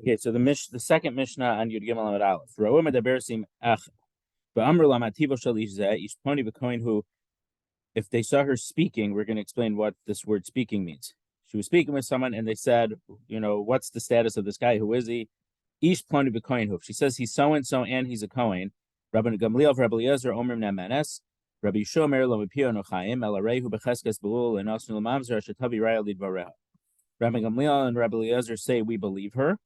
Okay, so the second Mishnah on Yud Gimel Amud Aleph. Ra'um edaber sim ach v'amr lamativo shel ish zeh ish ploni v'kohen who, if they saw her speaking, we're going to explain what this word speaking means. She was speaking with someone, and they said, what's the status of this guy? Who is he? Ish ploni v'kohen who. She says he's so and so, and he's a kohen. Rabbi Gamliel, Rabbi Eliezer, Omer Namanes, Rabbi Shomer Lo Mipio Nochaim, El Arehu Becheskes Belul, and Osnu Lamamzer Shetavi Raya Lidvareha. Rabbi Gamliel and Rabbi Eliezer say we believe her.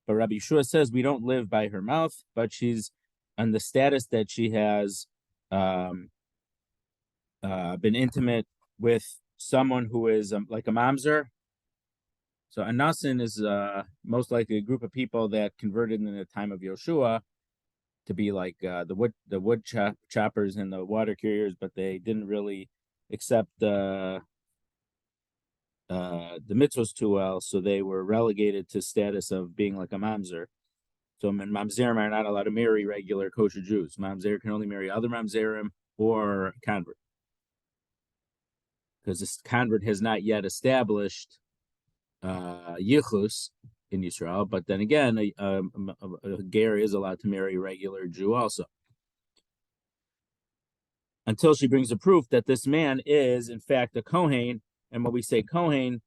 But Rabbi Yeshua says we don't live by her mouth, but she's on the status that she has been intimate with someone who is like a mamzer. So a nasin is most likely a group of people that converted in the time of Yeshua to be like the wood choppers and the water carriers, but they didn't really accept the mitzvahs too well, so they were relegated to status of being like a mamzer. So mamzerim are not allowed to marry regular kosher Jews. Mamzer can only marry other mamzerim or convert, because this convert has not yet established yichus in Yisrael. But then again, a ger is allowed to marry a regular Jew also, until she brings a proof that this man is in fact a kohen. And when we say kohen,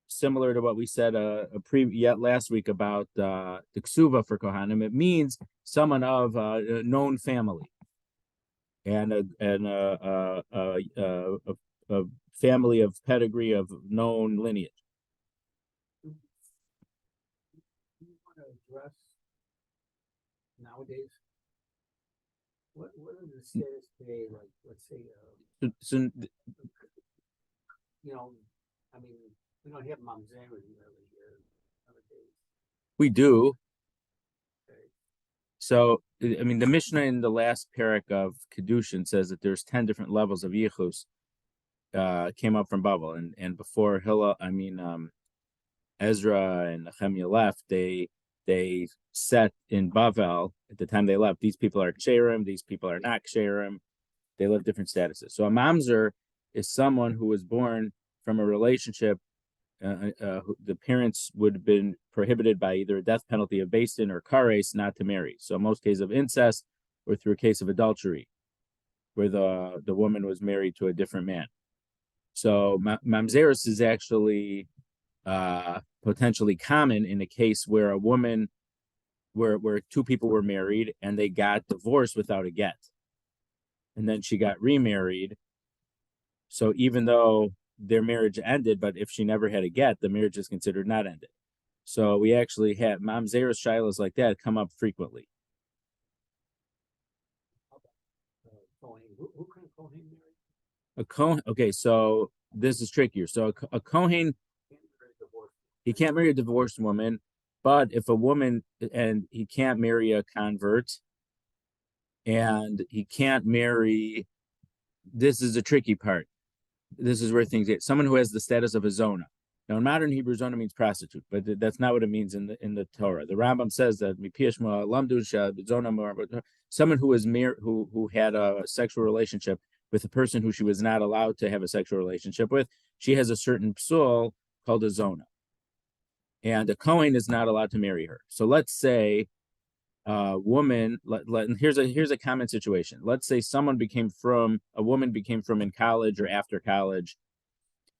similar to what we said last week about the ksuva for kohanim, it means someone of a known family and a family of pedigree of known lineage. You want to address nowadays? What is the status today? Like, let's say, I mean, we don't have mamzerim really here nowadays. We do. Okay. So, I mean, the Mishnah in the last parak of Kedushin says that there's 10 different levels of yichus came up from Babel, and before Ezra and Nehemiah left, they set in Bavel at the time they left. These people are ksherim, these people are not ksherim. They live different statuses. So a mamzer is someone who was born from a relationship. The parents would have been prohibited by either a death penalty of beis din or kares not to marry. So in most cases of incest, or through a case of adultery, where the woman was married to a different man. So mamzeris is actually potentially common in a case where a woman, where two people were married and they got divorced without a get, and then she got remarried. So even though their marriage ended, but if she never had a get, the marriage is considered not ended. So we actually have mamzeris shilas like that come up frequently. Who can a kohen marry? A kohen. Okay, so this is trickier. So a kohen, he can't marry a divorced woman, but if a woman, and he can't marry a convert, and he can't marry, this is a tricky part. This is where things get, someone who has the status of a zona. Now, in modern Hebrew, zona means prostitute, but that's not what it means in the Torah. The Rambam says that someone who was who had a sexual relationship with a person who she was not allowed to have a sexual relationship with, she has a certain psul called a zona, and a kohen is not allowed to marry her. So let's say a woman. Here's a common situation. Let's say a woman became from in college or after college,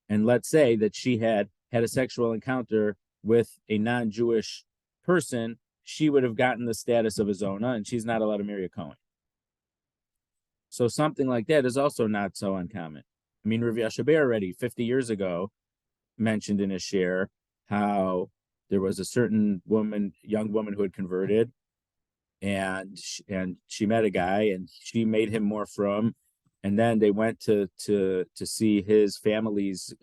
and let's say that she had a sexual encounter with a non-Jewish person. She would have gotten the status of a zona, and she's not allowed to marry a kohen. So something like that is also not so uncommon. I mean, Rav Yashaber already 50 years ago mentioned in his share how there was a certain young woman who had converted, and she met a guy, and she made him more from, and then they went to see his family's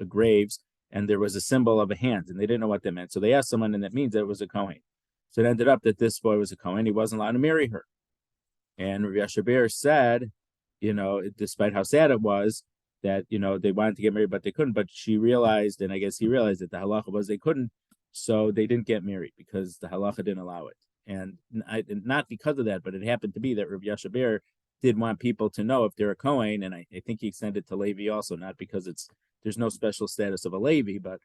graves, and there was a symbol of a hand, and they didn't know what that meant. So they asked someone, and that means that it was a kohen. So it ended up that this boy was a kohen. He wasn't allowed to marry her. And Rav Yashaber said, despite how sad it was, that, they wanted to get married, but they couldn't. But she realized, and I guess he realized, that the halacha was they couldn't. So they didn't get married because the halacha didn't allow it. And not because of that, but it happened to be that Rav Yashaber did want people to know if they're a kohen. And I think he extended to Levi also, not because there's no special status of a Levi, but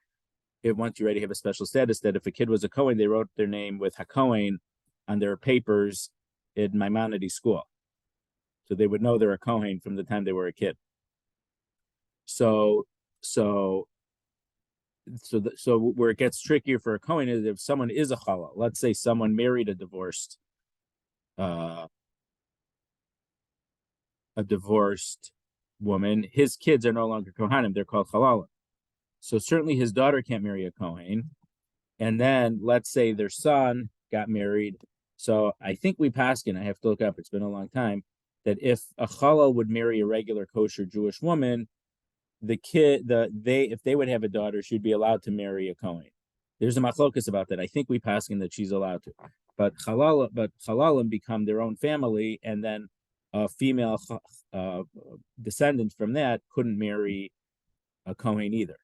once you already have a special status, that if a kid was a Kohen, they wrote their name with HaKohen on their papers in Maimonides school. So they would know they're a Kohen from the time they were a kid. So where it gets trickier for a Kohen is if someone is a Chalal. Let's say someone married a divorced woman. His kids are no longer Kohanim; they're called Chalalim. So certainly his daughter can't marry a Kohen. And then let's say their son got married. So I think we paskin, I have to look up, it's been a long time, that if a Chalal would marry a regular kosher Jewish woman, if they would have a daughter, she'd be allowed to marry a Kohen. There's a machlokas about that. I think we paskin that she's allowed to. But Chalalim become their own family, and then a female descendant from that couldn't marry a Kohen either.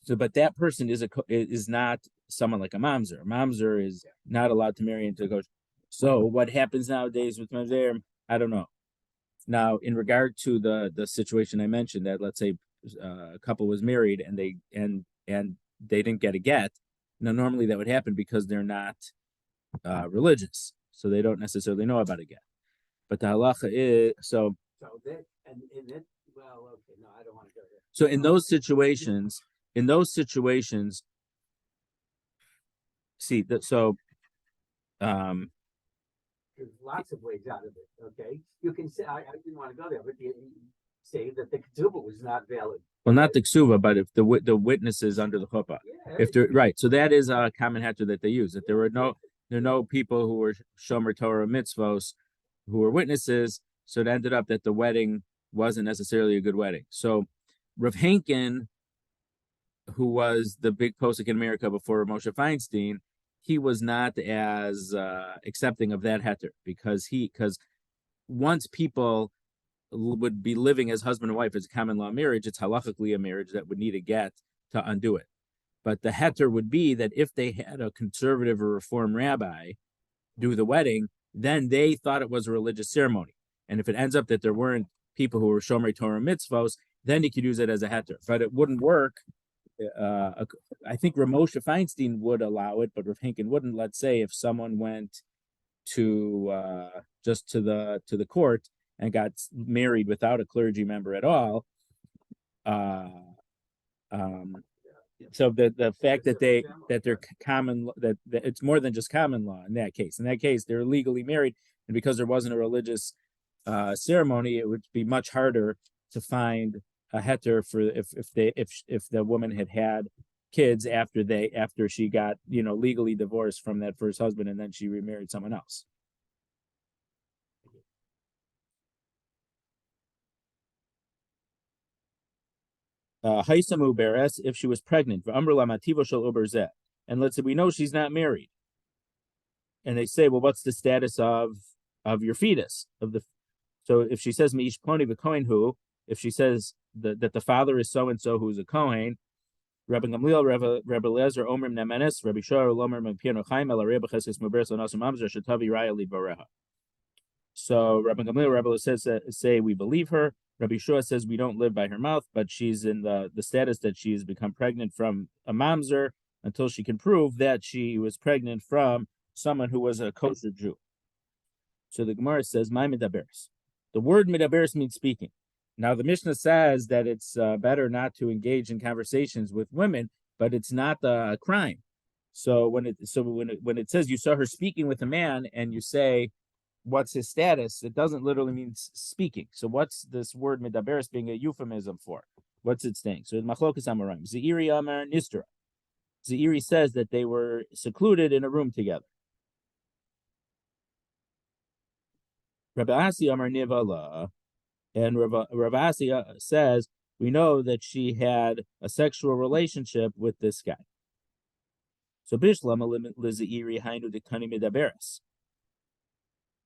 So, but that person is not someone like a mamzer. A mamzer is not allowed to marry into a kosher. So, what happens nowadays with mamzer? I don't know. Now, in regard to the situation I mentioned, that let's say a couple was married and they didn't get a get. Now, normally that would happen because they're not religious, so they don't necessarily know about a get. But the halacha is so. So that and in it, well, okay, no, I don't want to go there. So in those situations, see that so. There's lots of ways out of it. Okay, you can say I didn't want to go there, but you say that the ketubah was not valid. Well, not the ksuva, but if the witnesses under the chuppah, if they're right, so that is a common heter that they use. That there are no people who were shomer Torah mitzvos who were witnesses, so it ended up that the wedding wasn't necessarily a good wedding. So Rav Henkin, who was the big posek in America before Moshe Feinstein, he was not as accepting of that heter because once people would be living as husband and wife as a common law marriage, it's halachically a marriage that would need a get to undo it. But the heter would be that if they had a conservative or reform rabbi do the wedding, then they thought it was a religious ceremony. And if it ends up that there weren't people who were shomer Torah mitzvos, then you could use it as a heter. But it wouldn't work. I think Moshe Feinstein would allow it, but Rav Henkin wouldn't. Let's say if someone went to just to the court and got married without a clergy member at all. So the fact that they're common that it's more than just common law in that case. In that case, they're legally married, and because there wasn't a religious ceremony, it would be much harder to find a heter for if the woman had kids after she got legally divorced from that first husband and then she remarried someone else. Haisamu Beres, if she was pregnant, and let's say we know she's not married, and they say, well, what's the status of your fetus so if she says Meish Ploni v'Kohen hu, if she says that the father is so and so who's a Kohen, Rabbi Gamliel, Rabbi Lezer, Omer Nemenes, Rabbi Shor, Lomer Piano Chaim, El Rabbi Cheskes Muberes Lanasum Amzer Shatavi Raya Lidvareha. So Rabbi Gamliel, Rabbi says say we believe her. Rabbi Shua says we don't live by her mouth, but she's in the status that she has become pregnant from a mamzer until she can prove that she was pregnant from someone who was a kosher Jew. So the Gemara says, "My midaberes." The word midaberes means speaking. Now the Mishnah says that it's better not to engage in conversations with women, but it's not a crime. So when it says you saw her speaking with a man and you say, what's his status? It doesn't literally mean speaking. So what's this word midaberes being a euphemism for? What's it saying? So machlokas amarim. Zeiri amar nistra. Zeiri says that they were secluded in a room together. Rabbi Asi amar nivala, and Rabbi Asi says we know that she had a sexual relationship with this guy. So bishlam lizeiri hainu dekani midaberes.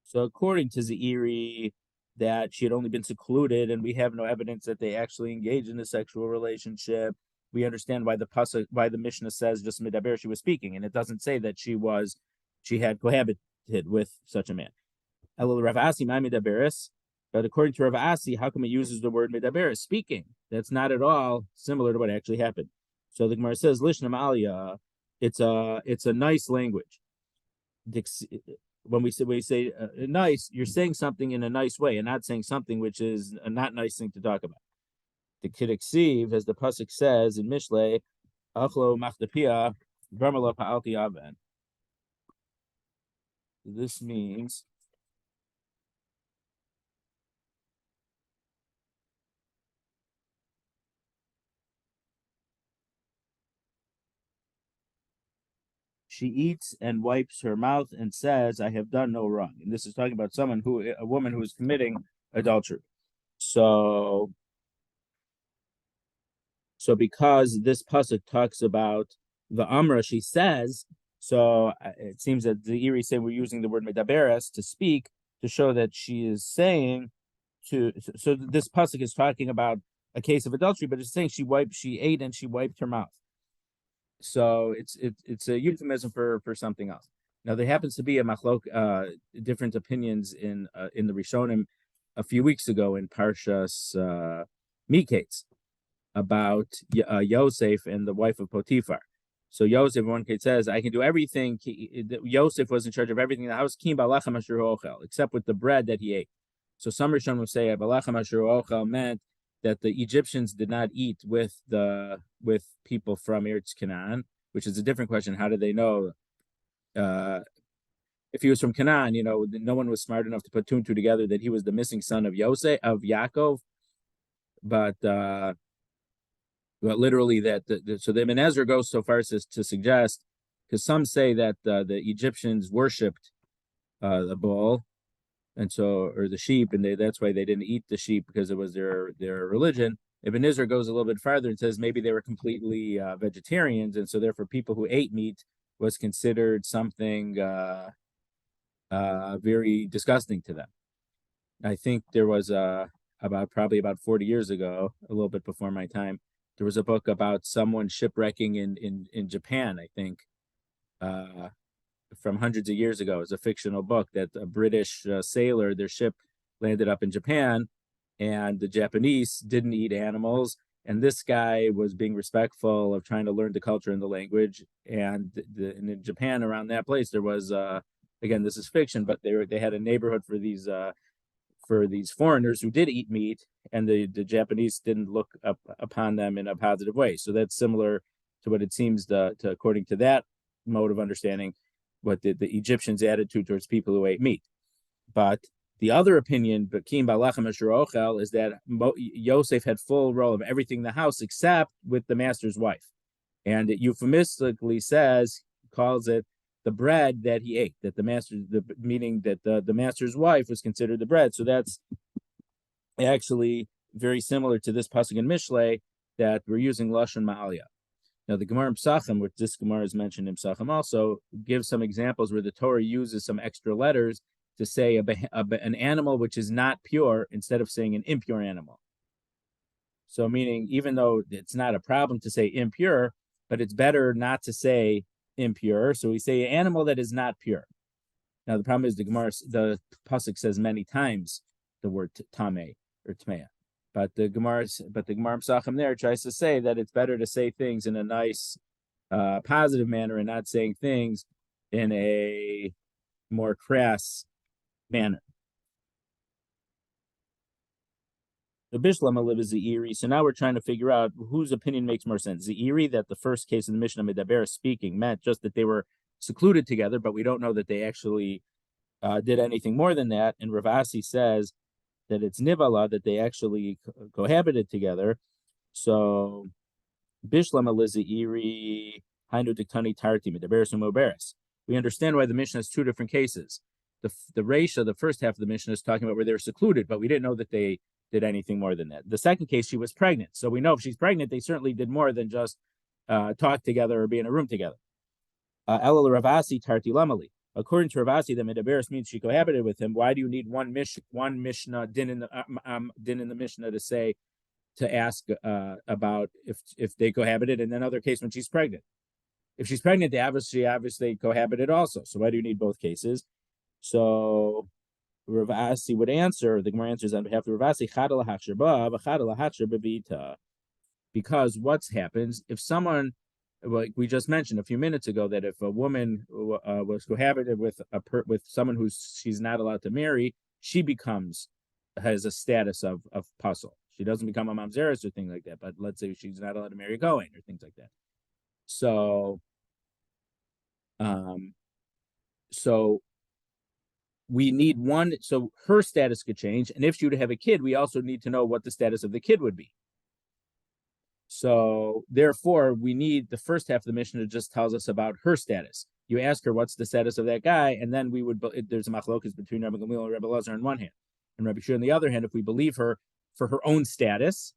So according to Zeiri, that she had only been secluded, and we have no evidence that they actually engaged in a sexual relationship. We understand why the Mishnah says just midaber she was speaking, and it doesn't say that she had cohabited with such a man. Elul Rav Asi my midaberes. But according to Rav Asi, how come it uses the word medaber, speaking? That's not at all similar to what actually happened. So the Gemara says, Lishnam Aliyah, it's a nice language. When we say nice, you're saying something in a nice way and not saying something which is a not nice thing to talk about. The Kidiksiv, as the pasuk says in Mishlei, Achlo Machdapia, Vermala Pa'alti Aven. This means she eats and wipes her mouth and says, I have done no wrong. And this is talking about a woman who is committing adultery. So because this pasuk talks about the Amra, she says, so it seems that the Iri say we're using the word medaberes to speak to show that she is saying so this pasuk is talking about a case of adultery, but it's saying she ate and she wiped her mouth. So it's a euphemism for something else. Now there happens to be a different opinions in the Rishonim a few weeks ago in Parshas Miketz about Yosef and the wife of Potiphar. So Yosef, one case says, I can do everything. Yosef was in charge of everything in the house, except with the bread that he ate. So some Rishonim will say, meant that the Egyptians did not eat with people from Eretz Canaan, which is a different question. How did they know? If he was from Canaan, no one was smart enough to put two and two together that he was the missing son of Yaakov. But literally so the Ibn Ezra goes so far as to suggest, because some say that the Egyptians worshipped the bull, and or the sheep, and that's why they didn't eat the sheep, because it was their religion. Ibn Ezra goes a little bit farther and says maybe they were completely vegetarians, and so therefore people who ate meat was considered something very disgusting to them. I think there was probably about 40 years ago, a little bit before my time, there was a book about someone shipwrecking in Japan, I think, from hundreds of years ago. It was a fictional book that a British sailor, their ship landed up in Japan, and the Japanese didn't eat animals. And this guy was being respectful of trying to learn the culture and the language. And in Japan, around that place, there was, again, this is fiction, but they had a neighborhood for these foreigners who did eat meat, and the Japanese didn't look upon them in a positive way. So that's similar to what it seems to according to that mode of understanding, what the Egyptians' attitude towards people who ate meat. But the other opinion, is that Yosef had full role of everything in the house except with the master's wife. And it euphemistically calls it the bread that he ate, that meaning that the master's wife was considered the bread. So that's actually very similar to this pasuk in Mishlei that we're using Lashon Ma'aliyah. Now the Gemara in Psachim, which this Gemara is mentioned in Psachim also, gives some examples where the Torah uses some extra letters to say an animal which is not pure instead of saying an impure animal. So meaning, even though it's not a problem to say impure, but it's better not to say impure. So we say an animal that is not pure. Now the problem is the pasuk says many times the word tameh or tmeah, but the Gemara Psachim there tries to say that it's better to say things in a nice, positive manner and not saying things in a more crass manner. The Bishlam live is the Iri. So now we're trying to figure out whose opinion makes more sense. The Iri, that the first case in the Mishnah Medaber speaking meant just that they were secluded together, but we don't know that they actually did anything more than that. And Rav Asi says that it's Nivala, that they actually cohabited together. So Bishlam is the Iri, Hainu Diktani Tarti Medaber Sumoberes. We understand why the Mishnah has two different cases. The Reisha, the first half of the Mishnah, is talking about where they were secluded, but we didn't know that they did anything more than that. The second case, she was pregnant. So we know if she's pregnant, they certainly did more than just talk together or be in a room together. Elul Ravasi Tarti Lamali. According to Ravasi, the Medaberis means she cohabited with him. Why do you need one Mishnah din in the Mishnah to ask about if they cohabited, and then another case when she's pregnant? If she's pregnant, they obviously cohabited also. So why do you need both cases? So Rav Asi would answer, the Gemara answers on behalf of Rav Asi, because what's happens if someone, like we just mentioned a few minutes ago, that if a woman was cohabited with with someone who she's not allowed to marry, she has a status of puzzle. She doesn't become a mamzeres or things like that. But let's say she's not allowed to marry a Kohen or things like that. So, so we need one. So her status could change, and if she would have a kid, we also need to know what the status of the kid would be. So therefore, we need the first half of the Mishnah just tells us about her status. You ask her what's the status of that guy, and then there's a machlokas between Rabbi Gamliel and Rabbi Lazar on one hand, and Rabbi Shua on the other hand. If we believe her for her own status,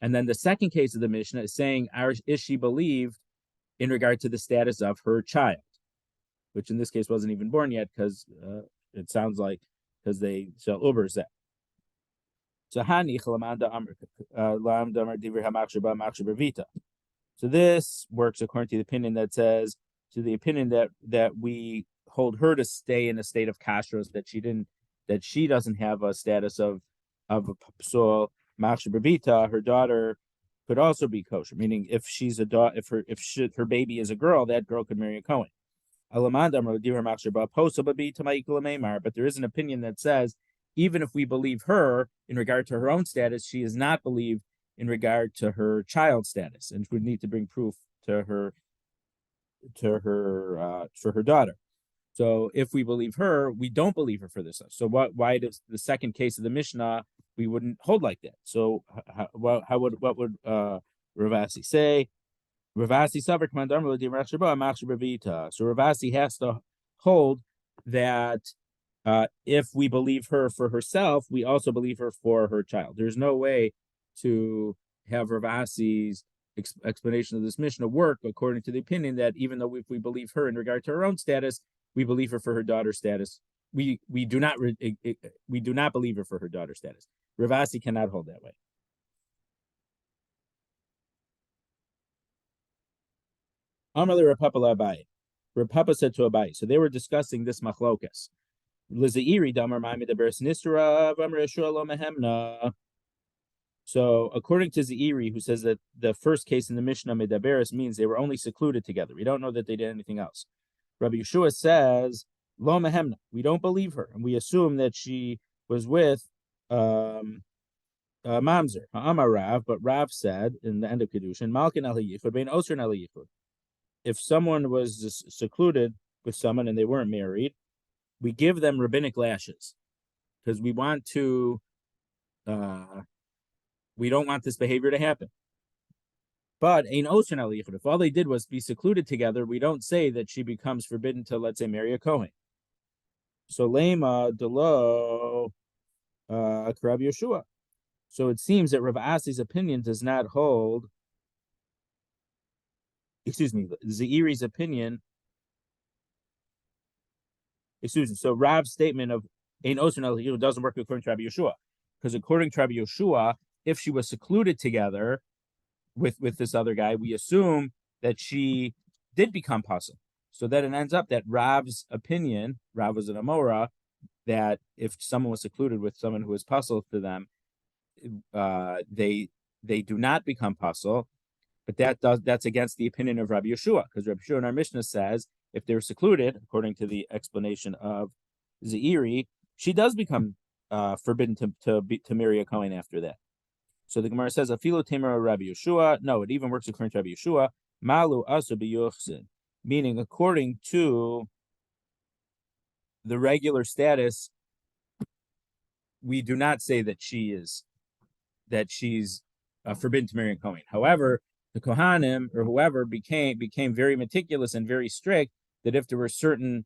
and then the second case of the Mishnah is saying, is she believed in regard to the status of her child, which in this case wasn't even born yet, because it sounds like because they shall ubers that. So this works according to the opinion that says, to the opinion that we hold her to stay in a state of kashrus, that she doesn't have a status of a psul machshir b'vita. Her daughter could also be kosher, meaning if she's a daughter, if her baby is a girl, that girl could marry a Kohen. But there is an opinion that says, even if we believe her in regard to her own status, she is not believed in regard to her child's status, and would need to bring proof to her for her daughter. So if we believe her, we don't believe her for this. So why does the second case of the Mishnah we wouldn't hold like that? So what would Rav Asi say? Rav Asi So Rav Asi has to hold that if we believe her for herself, we also believe her for her child. There's no way to have Rav Asi's explanation of this Mishnah work according to the opinion that even though if we believe her in regard to her own status, we believe her for her daughter's status. We do not believe her for her daughter's status. Rav Asi cannot hold that way. Amarli Rav Papa Abaye. Rav Papa said to Abaye. So they were discussing this machlokas. So according to Zeiri, who says that the first case in the Mishnah Medaberes means they were only secluded together. We don't know that they did anything else. Rabbi Yeshua says, Lo mehemna, we don't believe her, and we assume that she was with Mamzer, Amar Rav, but Rav said in the end of Kedushin, Malkin al Yichud, Bein Osrin al Yichud. If someone was secluded with someone and they weren't married, we give them rabbinic lashes because we want to. We don't want this behavior to happen. But ein osrin al yichud, if all they did was be secluded together, we don't say that she becomes forbidden to, let's say, marry a Kohen. So lema delo Rabbi Yeshua. So it seems that Rav Asi's opinion does not hold. Excuse me, Zeiri's opinion. Excuse me. So Rav's statement of ein osrin al yichud doesn't work according to Rabbi Yeshua, because according to Rabbi Yeshua, if she was secluded together with this other guy, we assume that she did become puzzle. So that it ends up that Rav's opinion, Rav was an Amora, that if someone was secluded with someone who was puzzle to them, they do not become puzzle. But that's against the opinion of Rabbi Yeshua, because Rabbi Yeshua in our Mishnah says if they're secluded, according to the explanation of Zeiri, she does become forbidden to marry a Kohen after that. So the Gemara says, "Afilu Tamar Rabbi Yeshua." No, it even works according to Rabbi Yeshua. Malu asu b'yochzin, meaning according to the regular status, we do not say that she's forbidden to marry a Kohen. However, the Kohanim or whoever became very meticulous and very strict that if there were certain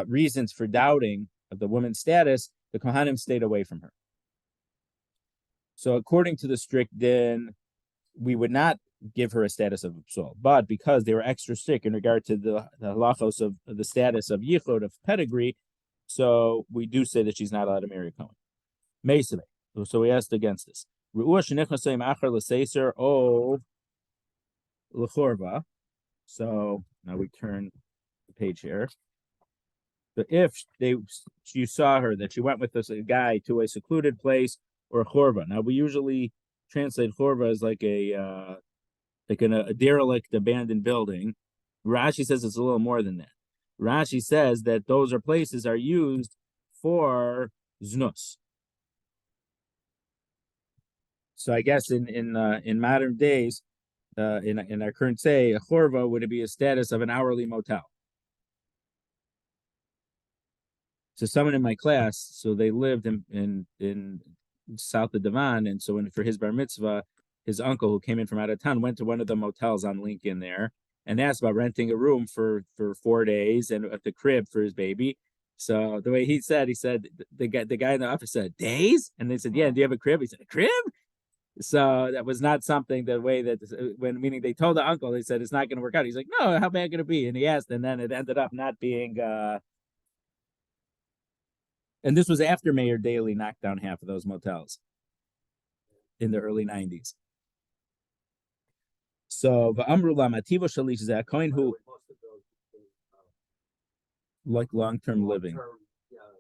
reasons for doubting of the woman's status, the Kohanim stayed away from her. So according to the strict din, we would not give her a status of psul. But because they were extra strict in regard to the halachos of the status of yichud, of pedigree, so we do say that she's not allowed to marry a Kohen. Meisave. So we asked against this. So now we turn the page here. So if you saw her that she went with this guy to a secluded place or a chorva. Now we usually translate chorva as like a derelict, abandoned building. Rashi says it's a little more than that. Rashi says that those places are used for znus. So I guess in modern days, in our current say, a chorva would be a status of an hourly motel. So someone in my class, so they lived in south of Devon, and so for his bar mitzvah, his uncle who came in from out of town went to one of the motels on Lincoln there and asked about renting a room for 4 days and at the crib for his baby. So the way he said the guy in the office said, "Days?" And they said, "Yeah, do you have a crib?" He said, "A crib?" So that was not something the way that meaning they told the uncle, they said it's not going to work out. He's like, "No, how bad could it be?" And he asked, and then it ended up not being. And this was after Mayor Daley knocked down half of those motels in the early 90s. So v'amru la'mativo shalish is a coin who like long-term living,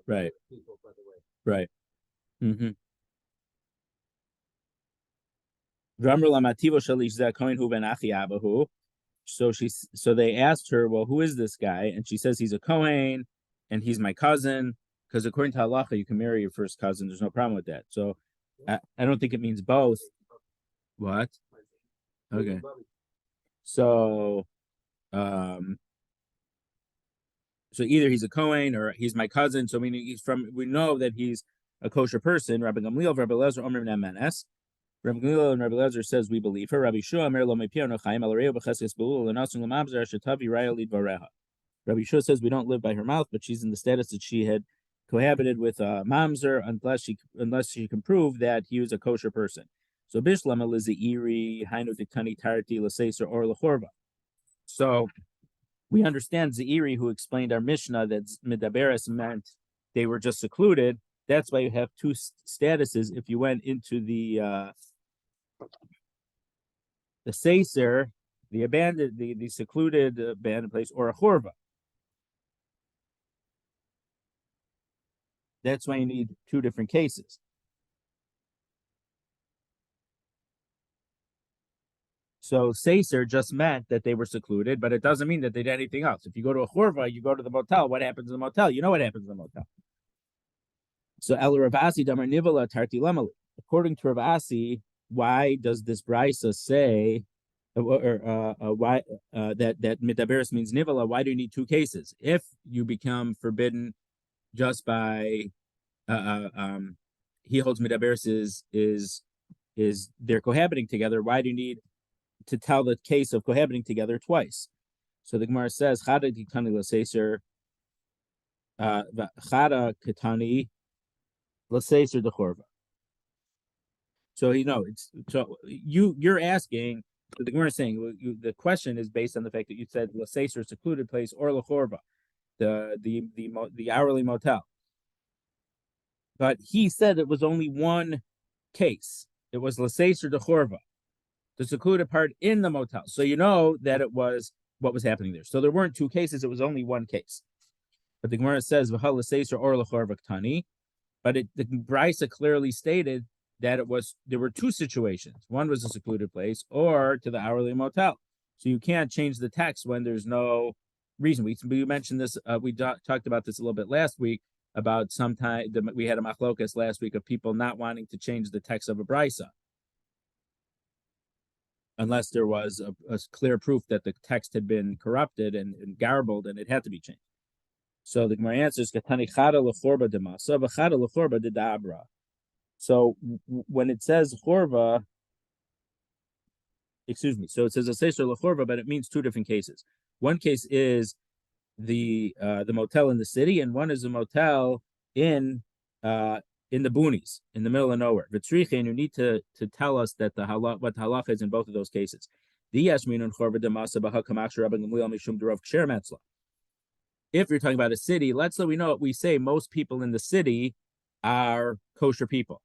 right? Right. Mm-hmm. V'amru la'mativo shalish is a coin who ben achi abahu. So they asked her, well, who is this guy? And she says he's a Kohen and he's my cousin. Because according to halacha, you can marry your first cousin. There's no problem with that. So I don't think it means both. What? Okay. So so either he's a Kohen or he's my cousin. So meaning we know that he's a kosher person. Rabbi Gamliel, Rabbi Lezer, Omer Menes. Rabbi Gamliel and Rabbi Lezer says we believe her. Rabbi Shua, Mer Lo Mepiano Chaim Al Reu B'Cheskes Beul and Asung Lamabzer Shetavi Raya Lid Vareha. Rabbi Shua says we don't live by her mouth, but she's in the status that she had cohabited with mamzer unless she can prove that he was a kosher person. So Bishlama Lizairi, Hainu Diktani Tarti Laseser or Lachorva. So we understand Zairi, who explained our Mishnah that Midaberes meant they were just secluded. That's why you have two statuses. If you went into the Seser, the abandoned, the secluded abandoned place, or a Chorva. That's why you need two different cases. So Seser just meant that they were secluded, but it doesn't mean that they did anything else. If you go to a chorva, you go to the motel. What happens in the motel? You know what happens in the motel. So El Ravasi Damar Nivala Tarti Lamali. According to Ravasi, why does this brisa say why that mitaberis means nivala? Why do you need two cases? If you become forbidden just by he holds midaberis is they're cohabiting together. Why do you need to tell the case of cohabiting together twice? So the Gemara says chada kitani laseser chada kitani laseser dechorva. So it's so you're asking. So the Gemara is saying the question is based on the fact that you said laseser secluded place or lechorva, the hourly motel. But he said it was only one case. It was Laseser de Chorva, the secluded part in the motel. So you know that it was what was happening there. So there weren't two cases, it was only one case. But the Gemara says, V'ha Laseser or Lechorva Ktani. But the Brisa clearly stated that there were two situations. One was a secluded place or to the hourly motel. So you can't change the text when there's no reason. We mentioned this, we talked about this a little bit last week, about we had a machlokas last week of people not wanting to change the text of a brisa unless there was a clear proof that the text had been corrupted and garbled and it had to be changed. So the Gemara answers katani chada lechorba demasa v'chada lechorba dedabra. So when it says chorba, so it says a seser lechorba, but it means two different cases. One case is the motel in the city, and one is a motel in the boonies, in the middle of nowhere. V'tzrichen, you need to tell us that what the halacha is in both of those cases. If you're talking about a city, let's say we say most people in the city are kosher people.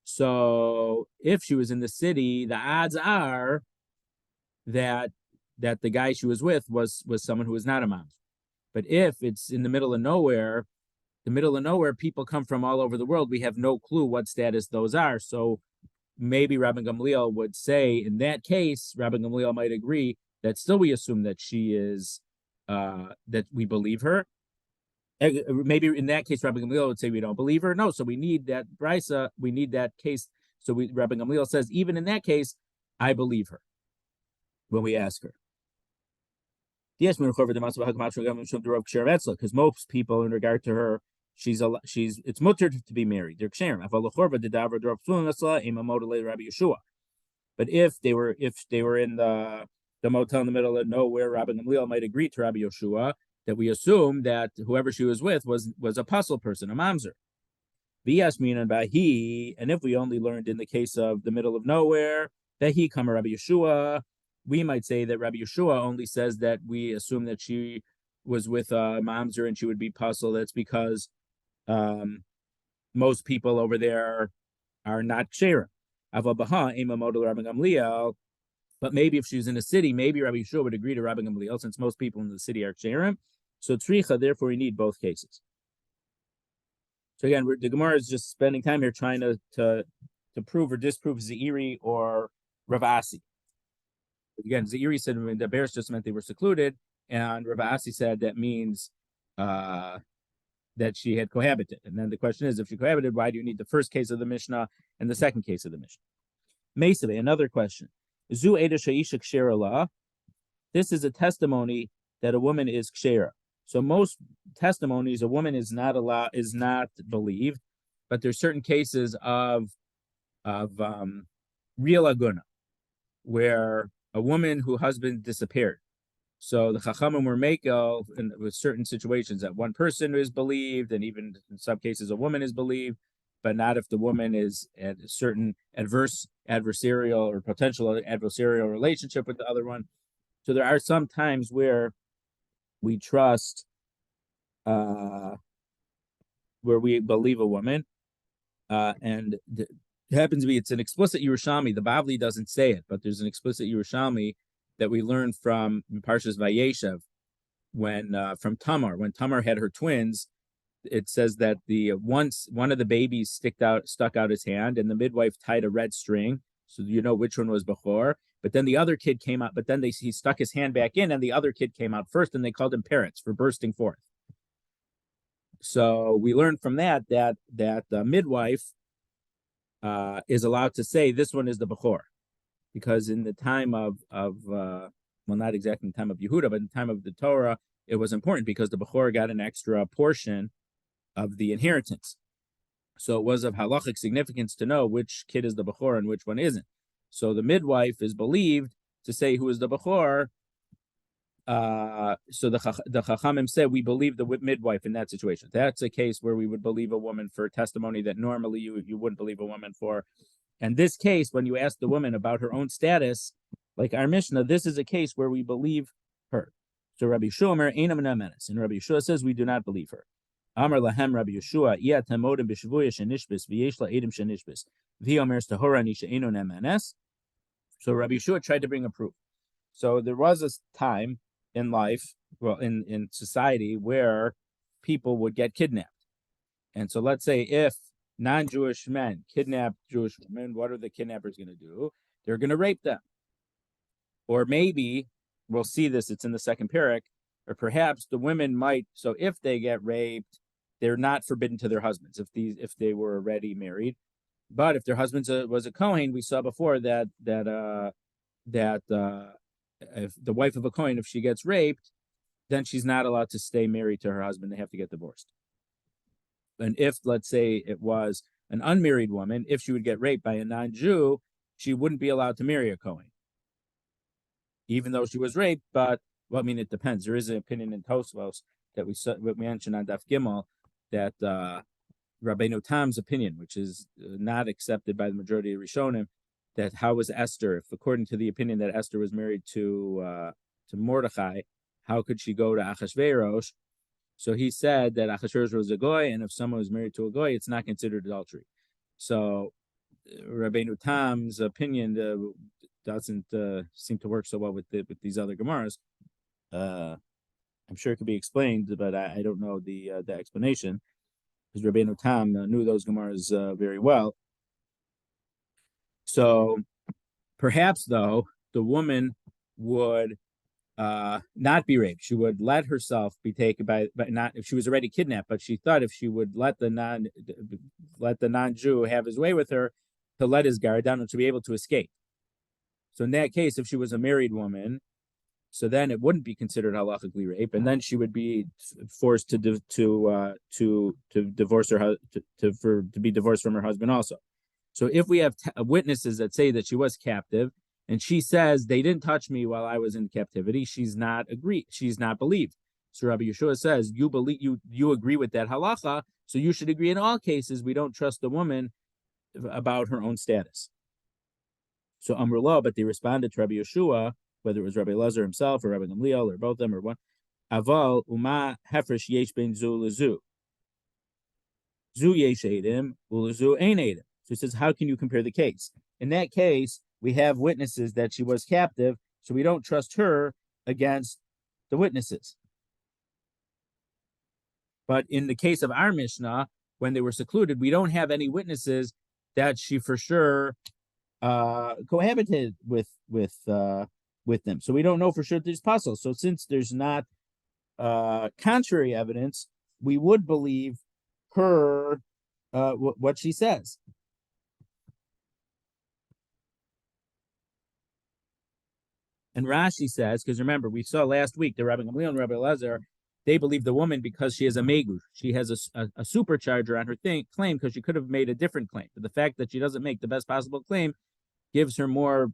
So if she was in the city, the odds are that the guy she was with was someone who was not a mom. But if it's in the middle of nowhere, people come from all over the world. We have no clue what status those are. So maybe Rabbi Gamliel would say, in that case, Rabbi Gamliel might agree that still we assume that she is, that we believe her. Maybe in that case, Rabbi Gamliel would say we don't believe her. No, so we need that brisa, we need that case. So Rabbi Gamliel says, even in that case, I believe her when we ask her. Yes, because most people, in regard to her, it's mutter to be married. But if they were in the motel in the middle of nowhere, Rabbi Gamliel might agree to Rabbi Yeshua that we assume that whoever she was with was a puzzle person, a mamzer. And if we only learned in the case of the middle of nowhere that he come Rabbi Yeshua, we might say that Rabbi Yeshua only says that we assume that she was with a mamzer and she would be puzzle. That's because most people over there are not ksherim. But maybe if she was in a city, maybe Rabbi Yeshua would agree to Rabbi Gamliel, since most people in the city are ksherim. So tzricha, therefore, we need both cases. So again, the Gemara is just spending time here trying to prove or disprove Zeiri or Rav Asi. Again, Zeiri said the bears just meant they were secluded, and Rav Asi said that means that she had cohabited. And then the question is, if she cohabited, why do you need the first case of the Mishnah and the second case of the Mishnah? Mesave, another question. Zu Eda Shaisha Kshera La. This is a testimony that a woman is kshera. So most testimonies, a woman is not believed, but there's certain cases of real aguna, where a woman whose husband disappeared. So the Chachamim were makel with certain situations that one person is believed, and even in some cases a woman is believed, but not if the woman is at a certain adversarial or potential adversarial relationship with the other one. So there are some times where we trust, where we believe a woman, and it happens to be it's an explicit Yerushalmi. The Bavli doesn't say it, but there's an explicit Yerushalmi that we learned from Parshas Vayeshev from Tamar. When Tamar had her twins, it says that one of the babies stuck out his hand, and the midwife tied a red string, so you know which one was Bechor. But then the other kid came out, but then he stuck his hand back in, and the other kid came out first, and they called him Peretz for bursting forth. So we learned from that the midwife is allowed to say this one is the Bechor, because in the time of not exactly in the time of Yehuda, but in the time of the Torah, it was important because the Bechor got an extra portion of the inheritance. So it was of halachic significance to know which kid is the Bechor and which one isn't. So the midwife is believed to say who is the Bechor. So the Chachamim said we believe the midwife in that situation. That's a case where we would believe a woman for testimony that normally you wouldn't believe a woman for. And this case, when you ask the woman about her own status, like our Mishnah, this is a case where we believe her. So Rabbi Yeshua Einam Nemenes, and Rabbi Yeshua says we do not believe her. Amar lahem Rabbi Yeshua, iya tamodim b'shvuya shenishbis v'yesh la'edim shenishbis v'yomer tahorani she'eno nemenes. So Rabbi Yeshua tried to bring a proof. So there was a time in life, well, in society, where people would get kidnapped. And so let's say if non-Jewish men kidnap Jewish women, what are the kidnappers going to do? They're going to rape them. Or maybe, we'll see this, it's in the second parak, or perhaps the women might, so if they get raped, they're not forbidden to their husbands if they were already married. But if their husband was a Kohen, we saw before that if the wife of a Kohen, if she gets raped, then she's not allowed to stay married to her husband. They have to get divorced. And if, let's say, it was an unmarried woman, if she would get raped by a non-Jew, she wouldn't be allowed to marry a Kohen, even though she was raped. But, well, I mean, it depends. There is an opinion in Tosfos that we mentioned on Daf Gimel that Rabbeinu Tam's opinion, which is not accepted by the majority of Rishonim, that how was Esther, if according to the opinion that Esther was married to Mordechai, how could she go to Achashverosh? So he said that Achashverosh was a goy, and if someone was married to a goy, it's not considered adultery. So Rabbeinu Tam's opinion doesn't seem to work so well with these other Gemaras. I'm sure it could be explained, but I don't know the explanation, because Rabbeinu Tam knew those Gemaras very well. So perhaps, though, the woman would not be raped. She would let herself be taken by not if she was already kidnapped, but she thought if she would let the non-Jew have his way with her, to let his guard down and to be able to escape. So in that case, if she was a married woman, so then it wouldn't be considered halachically rape, and then she would be forced to divorce her to be divorced from her husband also. So if we have witnesses that say that she was captive, and she says they didn't touch me while I was in captivity, she's not agreed. She's not believed. So Rabbi Yeshua says you believe you agree with that halacha, so you should agree in all cases. We don't trust the woman about her own status. So Amrullah, but they responded to Rabbi Yeshua, whether it was Rabbi Lazar himself or Rabbi Gamliel or both of them or one. Aval uma hefresh yesh ben zu lezu. Zu yesh edim ulezu ein edim. So he says, how can you compare the case? In that case, we have witnesses that she was captive, so we don't trust her against the witnesses. But in the case of our Mishnah, when they were secluded, we don't have any witnesses that she for sure cohabited with them. So we don't know for sure that it's possible. So since there's not contrary evidence, we would believe her what she says. And Rashi says, because remember, we saw last week the Rabbi Gamliel and Rabbi Elazar, they believe the woman because she is a megu. She has a supercharger on her claim because she could have made a different claim. But the fact that she doesn't make the best possible claim gives her more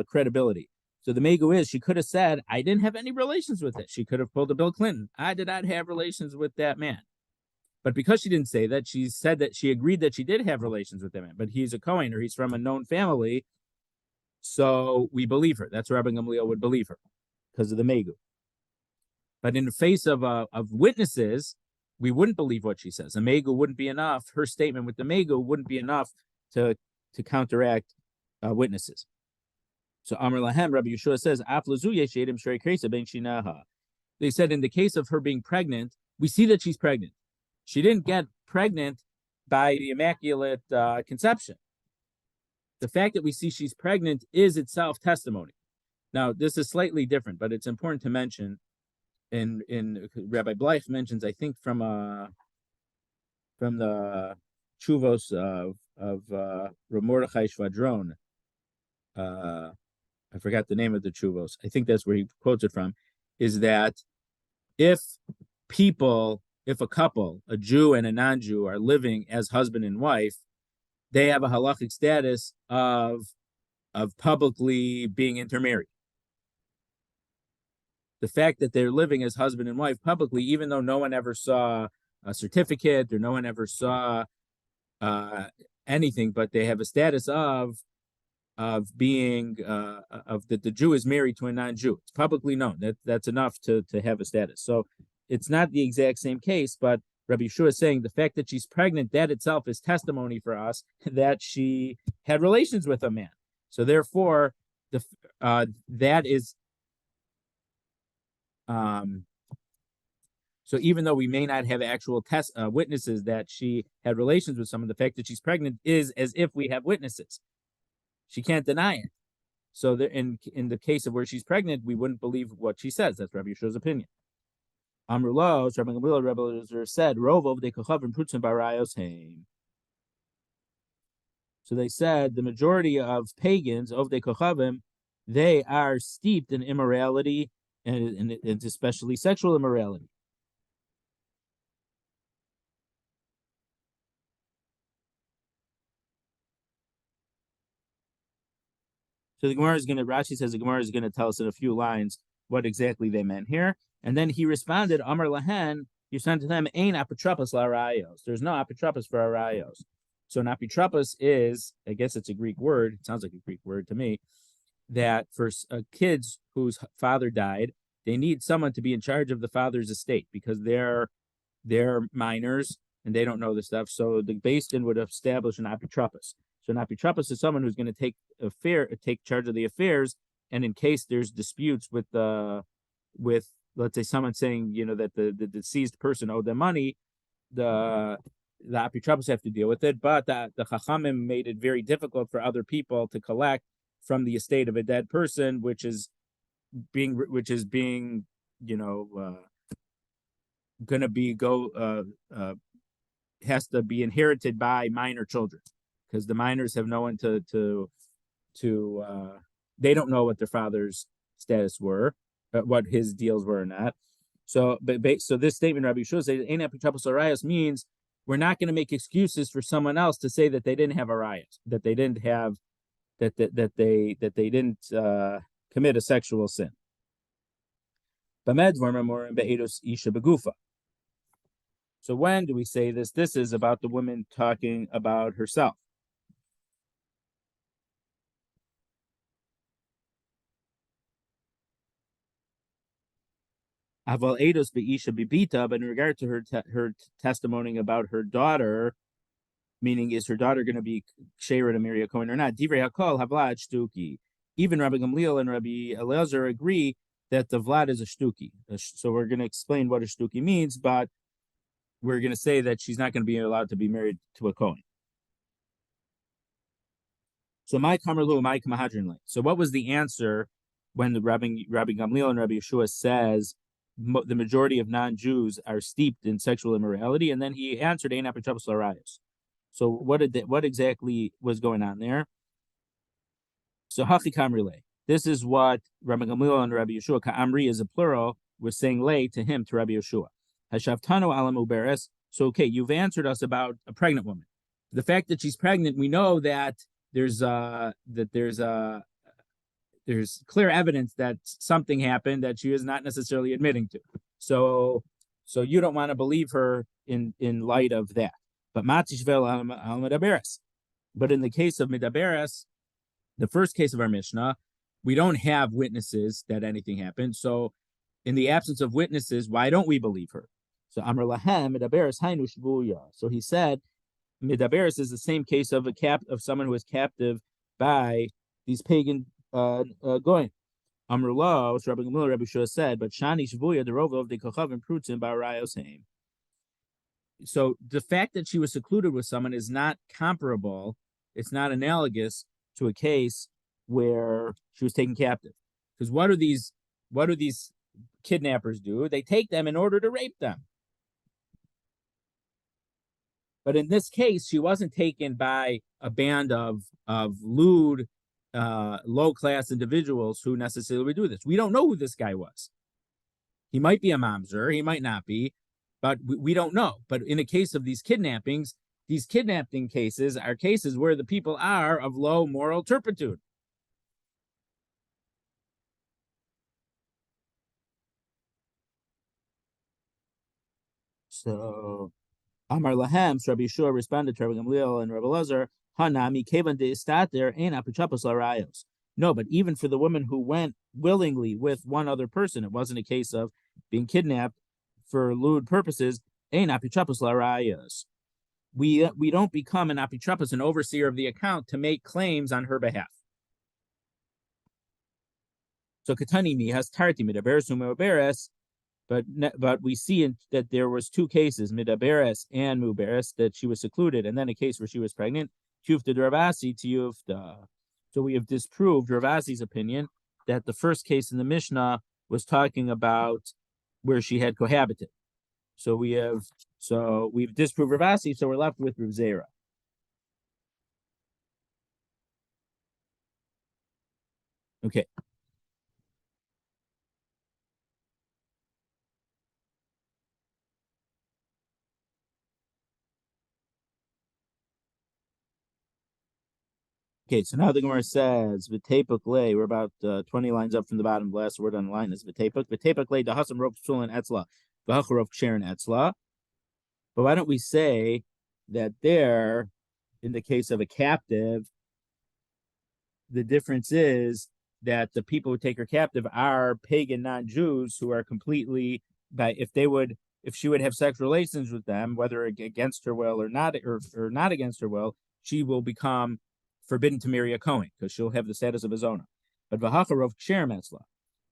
credibility. So the megu is, she could have said, I didn't have any relations with it. She could have pulled a Bill Clinton. I did not have relations with that man. But because she didn't say that, she said that she agreed that she did have relations with that man. But he's a Kohen, or he's from a known family. So we believe her. That's Rabbi Gamliel would believe her because of the megu. But in the face of witnesses, we wouldn't believe what she says. A megu wouldn't be enough. Her statement with the megu wouldn't be enough to counteract witnesses. So Amar Lahem, Rabbi Yeshua says, they said in the case of her being pregnant, we see that she's pregnant. She didn't get pregnant by the Immaculate Conception. The fact that we see she's pregnant is itself testimony. Now, this is slightly different, but it's important to mention. In Rabbi Bleich mentions, I think from the Kesuvos of Rav Mordechai Shvadron. I forgot the name of the Kesuvos. I think that's where he quotes it from. Is that if a couple, a Jew and a non-Jew, are living as husband and wife, they have a halachic status of publicly being intermarried. The fact that they're living as husband and wife publicly, even though no one ever saw a certificate or no one ever saw anything, but they have a status of being that the Jew is married to a non-Jew. It's publicly known. That's enough to have a status. So it's not the exact same case, but Rabbi Yeshua is saying the fact that she's pregnant, that itself is testimony for us that she had relations with a man. So therefore, that is. So even though we may not have actual witnesses that she had relations with someone, the fact that she's pregnant is as if we have witnesses. She can't deny it. So in the case of where she's pregnant, we wouldn't believe what she says. That's Rabbi Yeshua's opinion. Amrullah, Rabbi Gamliel, Rabbi Elazar said, "Rovov de kochavim prutzim barayos heim." So they said the majority of pagans of the kochavim, they are steeped in immorality and especially sexual immorality. So the Gemara is going to, Rashi says the Gemara is going to tell us in a few lines what exactly they meant here. And then he responded, Amar Lahen, you sent to them, Ain apotropos la arayos. There's no apotropos for arayos. So an apotropos is, I guess it's a Greek word, it sounds like a Greek word to me, that for kids whose father died, they need someone to be in charge of the father's estate because they're minors and they don't know this stuff. So the Beis Din would establish an apotropos. So an apotropos is someone who's going to take charge of the affairs, and in case there's disputes with let's say someone saying, that the deceased person owed them money, the apotropos have to deal with it, but the Chachamim made it very difficult for other people to collect from the estate of a dead person, which is being going to be has to be inherited by minor children, because the minors have no one to they don't know what their father's status were, what his deals were or not. So, so this statement, Rabbi Yeshua says, "Ein apotropos arayos" means we're not going to make excuses for someone else to say that they didn't have arayos, that they didn't have that they didn't commit a sexual sin. So when do we say this? This is about the woman talking about herself. Aval edos be'isha bibita, but in regard to her testimony about her daughter, meaning is her daughter going to be ksheira to marry a Kohen or not? Divrei hakol havlad shtuki. Even Rabbi Gamliel and Rabbi Eliezer agree that the vlad is a shtuki. So we're going to explain what a shtuki means, but we're going to say that she's not going to be allowed to be married to a Kohen. So my kamerlu, my kamahadrin. So what was the answer when the Rabbi Gamliel and Rabbi Yeshua says the majority of non-Jews are steeped in sexual immorality? And then he answered, "Ein apotropos l'arayos." So what exactly was going on there? So hachi kamri. This is what Rabbi Gamliel and Rabbi Yeshua, ka'amri is a plural, was saying lay to him, to Rabbi Yeshua. Hashavtanu alam uberes. So okay, you've answered us about a pregnant woman. The fact that she's pregnant, we know that there's clear evidence that something happened that she is not necessarily admitting to. So you don't want to believe her in light of that. But matishvel al medaberes. But in the case of medaberes, the first case of our Mishnah, we don't have witnesses that anything happened. So in the absence of witnesses, why don't we believe her? So Amar lahem medaberes hainu shvuya. So he said, medaberes is the same case of someone who is captive by these pagan going. Amar lo, Rabbi Gamliel, Rabbi Shua said, but shani shvuya derova of the kochavim prutzim ba'arayos haim. So the fact that she was secluded with someone is not comparable. It's not analogous to a case where she was taken captive. Because what do these kidnappers do? They take them in order to rape them. But in this case, she wasn't taken by a band of lewd, low-class individuals who necessarily would do this. We don't know who this guy was. He might be a mamzer, he might not be, but we don't know. But in a case of these kidnappings, these kidnapping cases are cases where the people are of low moral turpitude. So Amar Lahem, so Rabbi Yeshua responded to Rabbi Gamliel and Rabbi Eliezer, Hanami kevan de istater ein apotropos l'arayos. No, but even for the woman who went willingly with one other person, it wasn't a case of being kidnapped for lewd purposes. Ein apotropos l'arayos. We don't become an apotropos, an overseer of the account, to make claims on her behalf. So katani mi has tarti midaberes u'medaberes. But we see that there was two cases, midaberes and muberes, that she was secluded, and then a case where she was pregnant. Tiyufta Ravasi tiyufta. So we have disproved Ravasi's opinion that the first case in the Mishnah was talking about where she had cohabited. So we've disproved Ravasi, so we're left with Rav Zera. Okay. Okay, so now the Gemara says, "V'tepuk lei." We're about 20 lines up from the bottom. The last word on the line is v'tepuk. V'tepuk lei dahasam rov psulin etzla, v'hacharov ksherin etzla. But why don't we say that there, in the case of a captive, the difference is that the people who take her captive are pagan non-Jews who are completely, if she would have sexual relations with them, whether against her will or not against her will, she will become forbidden to marry a Kohen because she'll have the status of a zona. But v'hacharov ksherim etzla.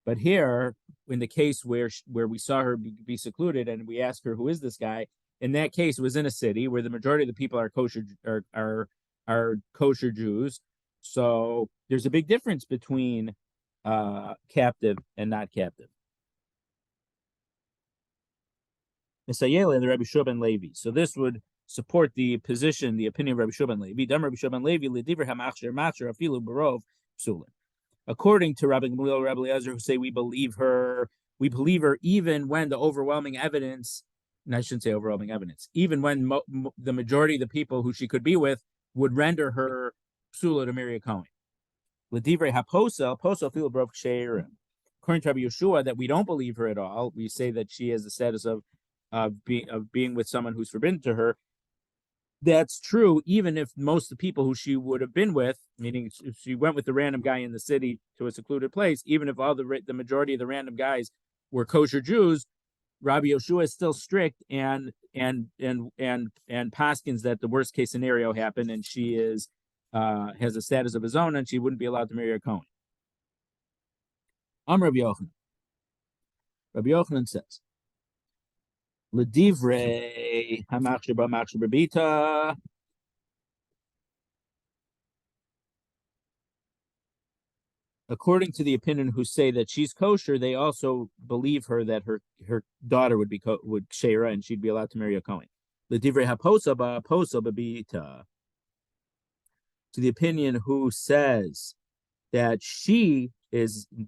But here, in the case where we saw her be secluded, and we asked her, "Who is this guy?" In that case, it was in a city where the majority of the people are kosher, are kosher Jews. So there's a big difference between captive and not captive. Misayela and the Rabbi Shua ben Levi. So this would support the position, the opinion of Rabbi Shua ben Levi. Dam Rabbi Shua ben Levi l'divrei hamachshir machshir afilu barov psulin. According to Rabbi Gamliel, Rabbi Eliezer, who say we believe her even when the overwhelming evidence, and I shouldn't say overwhelming evidence, even when the majority of the people who she could be with would render her psula to marry a Kohen. L'divrei haposel, posel afilu barov ksherim. According to Rabbi Yeshua, that we don't believe her at all. We say that she has the status of being with someone who's forbidden to her. That's true, even if most of the people who she would have been with, meaning if she went with the random guy in the city to a secluded place, even if all the majority of the random guys were kosher Jews, Rabbi Yoshua is still strict and paskins that the worst case scenario happened, and she is has a status of his own, and she wouldn't be allowed to marry a Kohen. Rabbi Yochanan. Rabbi Yochanan says, L'divrei hamachshir b'machshir b'bita. According to the opinion who say that she's kosher, they also believe her that her daughter would be would sheira and she'd be allowed to marry a Kohen. L'divrei haposa ba'posa b'bita. To the opinion who says that she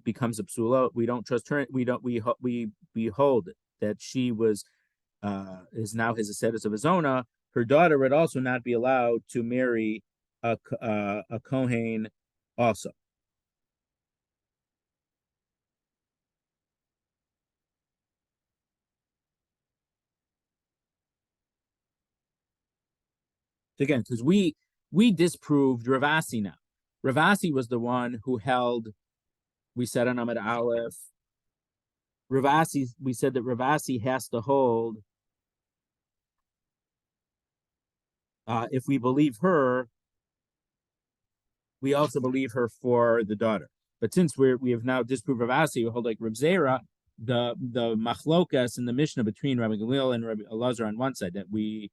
becomes a psula, we don't trust her. We hold that she was. Is now his status of a zona, her daughter would also not be allowed to marry a Kohen also. Again, because we disproved Ravasi now. Ravasi was the one who held, we said on Amid Aleph, we said that Ravasi has to hold, if we believe her, we also believe her for the daughter. But since we have now disproved Ravasi, we hold like Reb Zera, the machlokas in the Mishnah between Rabbi Gamliel and Rabbi Elazar on one side that we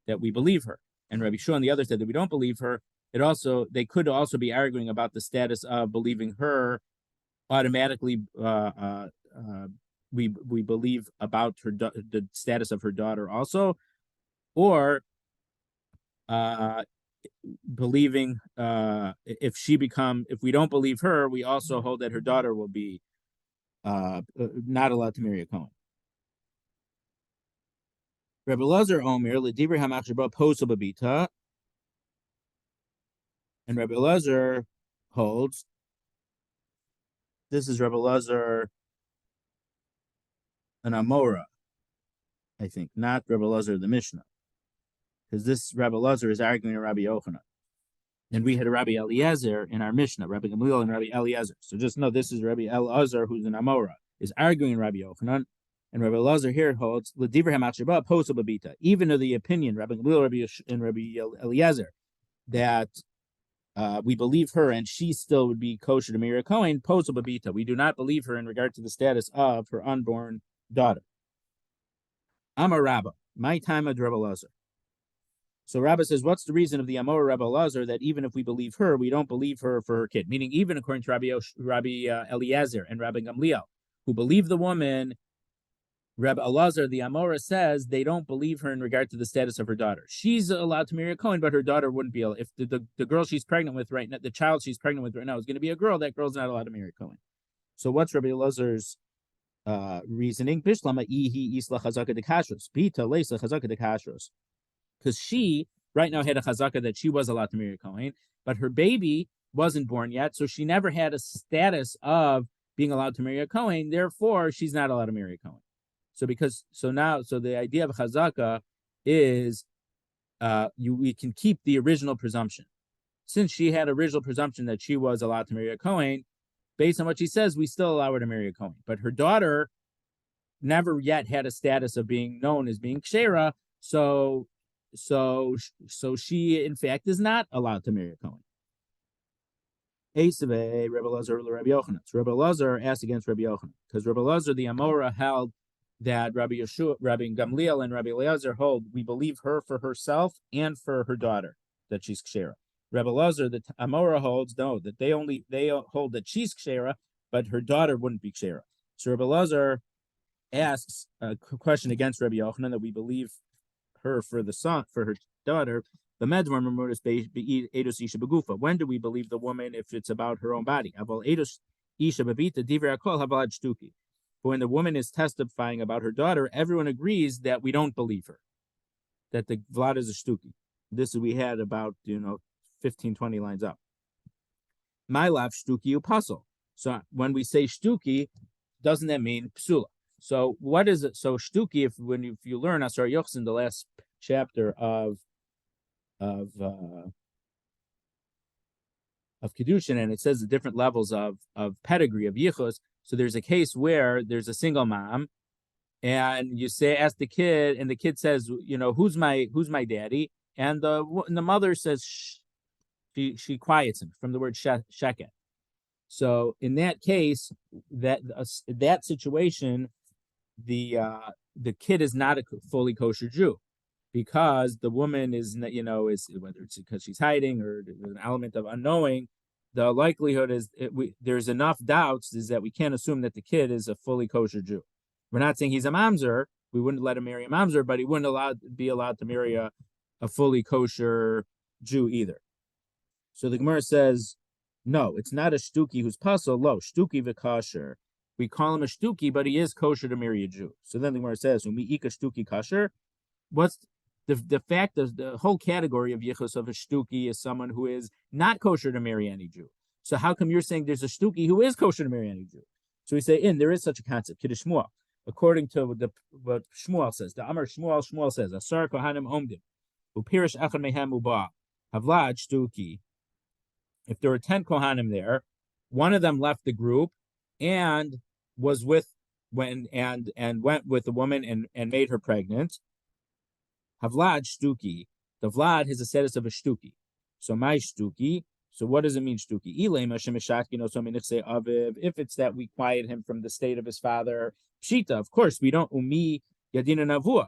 believe her, and Rabbi Shua on the other side that we don't believe her. They could also be arguing about the status of believing her automatically. We believe about the status of her daughter also, or believing if we don't believe her, we also hold that her daughter will be not allowed to marry a Kohen. Rabbi Lazar Omer l'divrei hamachshir ba'posa b'bita, and Rabbi Lazar holds. This is Rabbi Lazar an Amora, I think, not Rabbi Lazar the Mishnah, because this Rabbi Lazar is arguing with Rabbi Yochanan. And we had a Rabbi Eliezer in our Mishnah, Rabbi Gamliel and Rabbi Eliezer. So just know this is Rabbi Elazar, who's an Amora, is arguing Rabbi Yochanan. And Rabbi Elazar here holds, L'divrei hamachshir ba'posa b'bita. Even though the opinion, Rabbi Gamliel and Rabbi Eliezer, that we believe her and she still would be kosher to marry a Kohen, posa b'bita. We do not believe her in regard to the status of her unborn daughter. Amar Rabba, my time of Rabbi Elazar. So Rabbi says, what's the reason of the Amor Rabbi Elazar that even if we believe her, we don't believe her for her kid? Meaning, even according to Rabbi Eliezer and Rabbi Gamliel, who believe the woman, Rabbi Elazar, the Amora, says they don't believe her in regard to the status of her daughter. She's allowed to marry a Kohen, but her daughter wouldn't be able. If the girl she's pregnant with right now, the child she's pregnant with right now is going to be a girl, that girl's not allowed to marry a Kohen. So what's Rabbi Elazar's reasoning? Bishlama ihi isla chazaka de kashros, bita leisa chazaka de kashros. Because she right now had a chazaka that she was allowed to marry a Kohen, but her baby wasn't born yet, so she never had a status of being allowed to marry a Kohen. Therefore, she's not allowed to marry a Kohen. So the idea of chazaka is we can keep the original presumption. Since she had original presumption that she was allowed to marry a Kohen, based on what she says, we still allow her to marry a Kohen. But her daughter never yet had a status of being known as being kshera, so she in fact is not allowed to marry a Kohen. Esave, Rabbi Lazar, Rabbi Yochanan. So Rabbi Lazar asked against Rabbi Yochanan because Rabbi Lazar, the Amora, held that Rabbi Yeshua, Rabbi Gamliel, and Rabbi Eliezer hold we believe her for herself and for her daughter that she's kshera. Rabbi Lazar, the Amora, holds no, that they hold that she's kshera, but her daughter wouldn't be kshera. So Rabbi Lazar asks a question against Rabbi Yochanan that we believe her for the son for her daughter. The Medvar Memurus Eidos Isha Begufa. When do we believe the woman if it's about her own body? Aval Eidos Isha Bebita Divrei Hakol Havalad Shtuki. But when the woman is testifying about her daughter, everyone agrees that we don't believe her, that the Vlad is a Shtuki. This we had about 15, 20 lines up. My love Shtuki Upasul. So when we say Shtuki, doesn't that mean Psula? So what is it? So Shtuki, if you learn Asar Yochsin, the last chapter of Kedushin, and it says the different levels of pedigree of Yichus. So there's a case where there's a single mom, and you ask the kid, and the kid says, who's my daddy, and the mother says, shh. She quiets him from the word sheket. So in that case, that situation, the kid is not a fully kosher Jew, because the woman is whether it's because she's hiding or there's an element of unknowing, the likelihood is there's enough doubts is that we can't assume that the kid is a fully kosher Jew. We're not saying he's a mamzer. We wouldn't let him marry a mamzer, but he wouldn't be allowed to marry a fully kosher Jew either. So the Gemara says, no, it's not a shtuki who's pasul. Lo, shtuki v'kosher. We call him a shtuki, but he is kosher to marry a Jew. So then the Gemara says, "Umi ika shtuki kosher." What's the fact of the whole category of yichus of a shtuki is someone who is not kosher to marry any Jew. So how come you're saying there's a shtuki who is kosher to marry any Jew? So we say, there is such a concept, Kiddush Shmuel, according to what Shmuel says. The Amar Shmuel says, Asar kohanim omdim, upirish echad mehem uba, havlad shtuki. If there were 10 kohanim there, one of them left the group and was went with the woman and made her pregnant. Havlad shtuki. The vlad has a status of a shtuki. So my shtuki. So what does it mean shtuki? If it's that we quiet him from the state of his father, pshita. Of course, we don't umi yadina navua.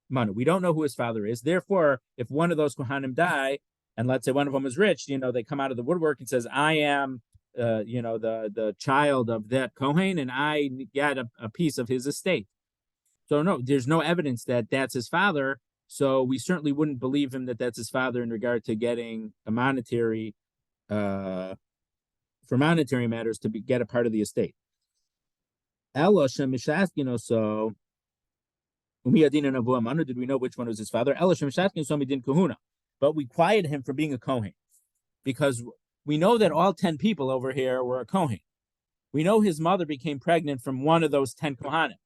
Manu. We don't know who his father is. Therefore, if one of those kohanim die, and let's say one of them is rich, they come out of the woodwork and says, I am, the child of that Kohen, and I get a piece of his estate. So no, there's no evidence that that's his father. So we certainly wouldn't believe him that that's his father in regard to getting a monetary, for monetary matters to get a part of the estate. So did we know which one was his father? But we quieted him for being a Kohen, because we know that all 10 people over here were a Kohen. We know his mother became pregnant from one of those 10 Kohanim.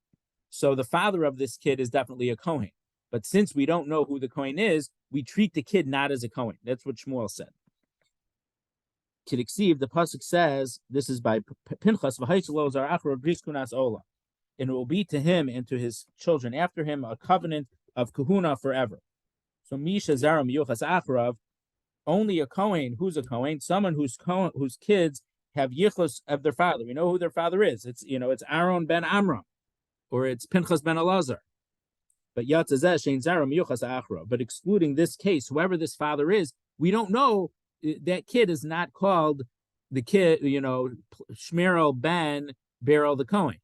So the father of this kid is definitely a Kohen. But since we don't know who the Kohen is, we treat the kid not as a Kohen. That's what Shmuel said. Kidiksiv, the pasuk says, this is by Pinchas, and it will be to him and to his children after him a covenant of kahuna forever. So Misha Zara Miyuchas Achrav, only a Kohen, who's a Kohen, someone whose kids have yichus of their father. We know who their father is. It's Aaron ben Amram, or it's Pinchas ben Elazar. But Yatzazeh Shein Zara Miyuchas Achrav. But excluding this case, whoever this father is, we don't know. That kid is not called the kid, Shmerel ben Beryl the Kohen,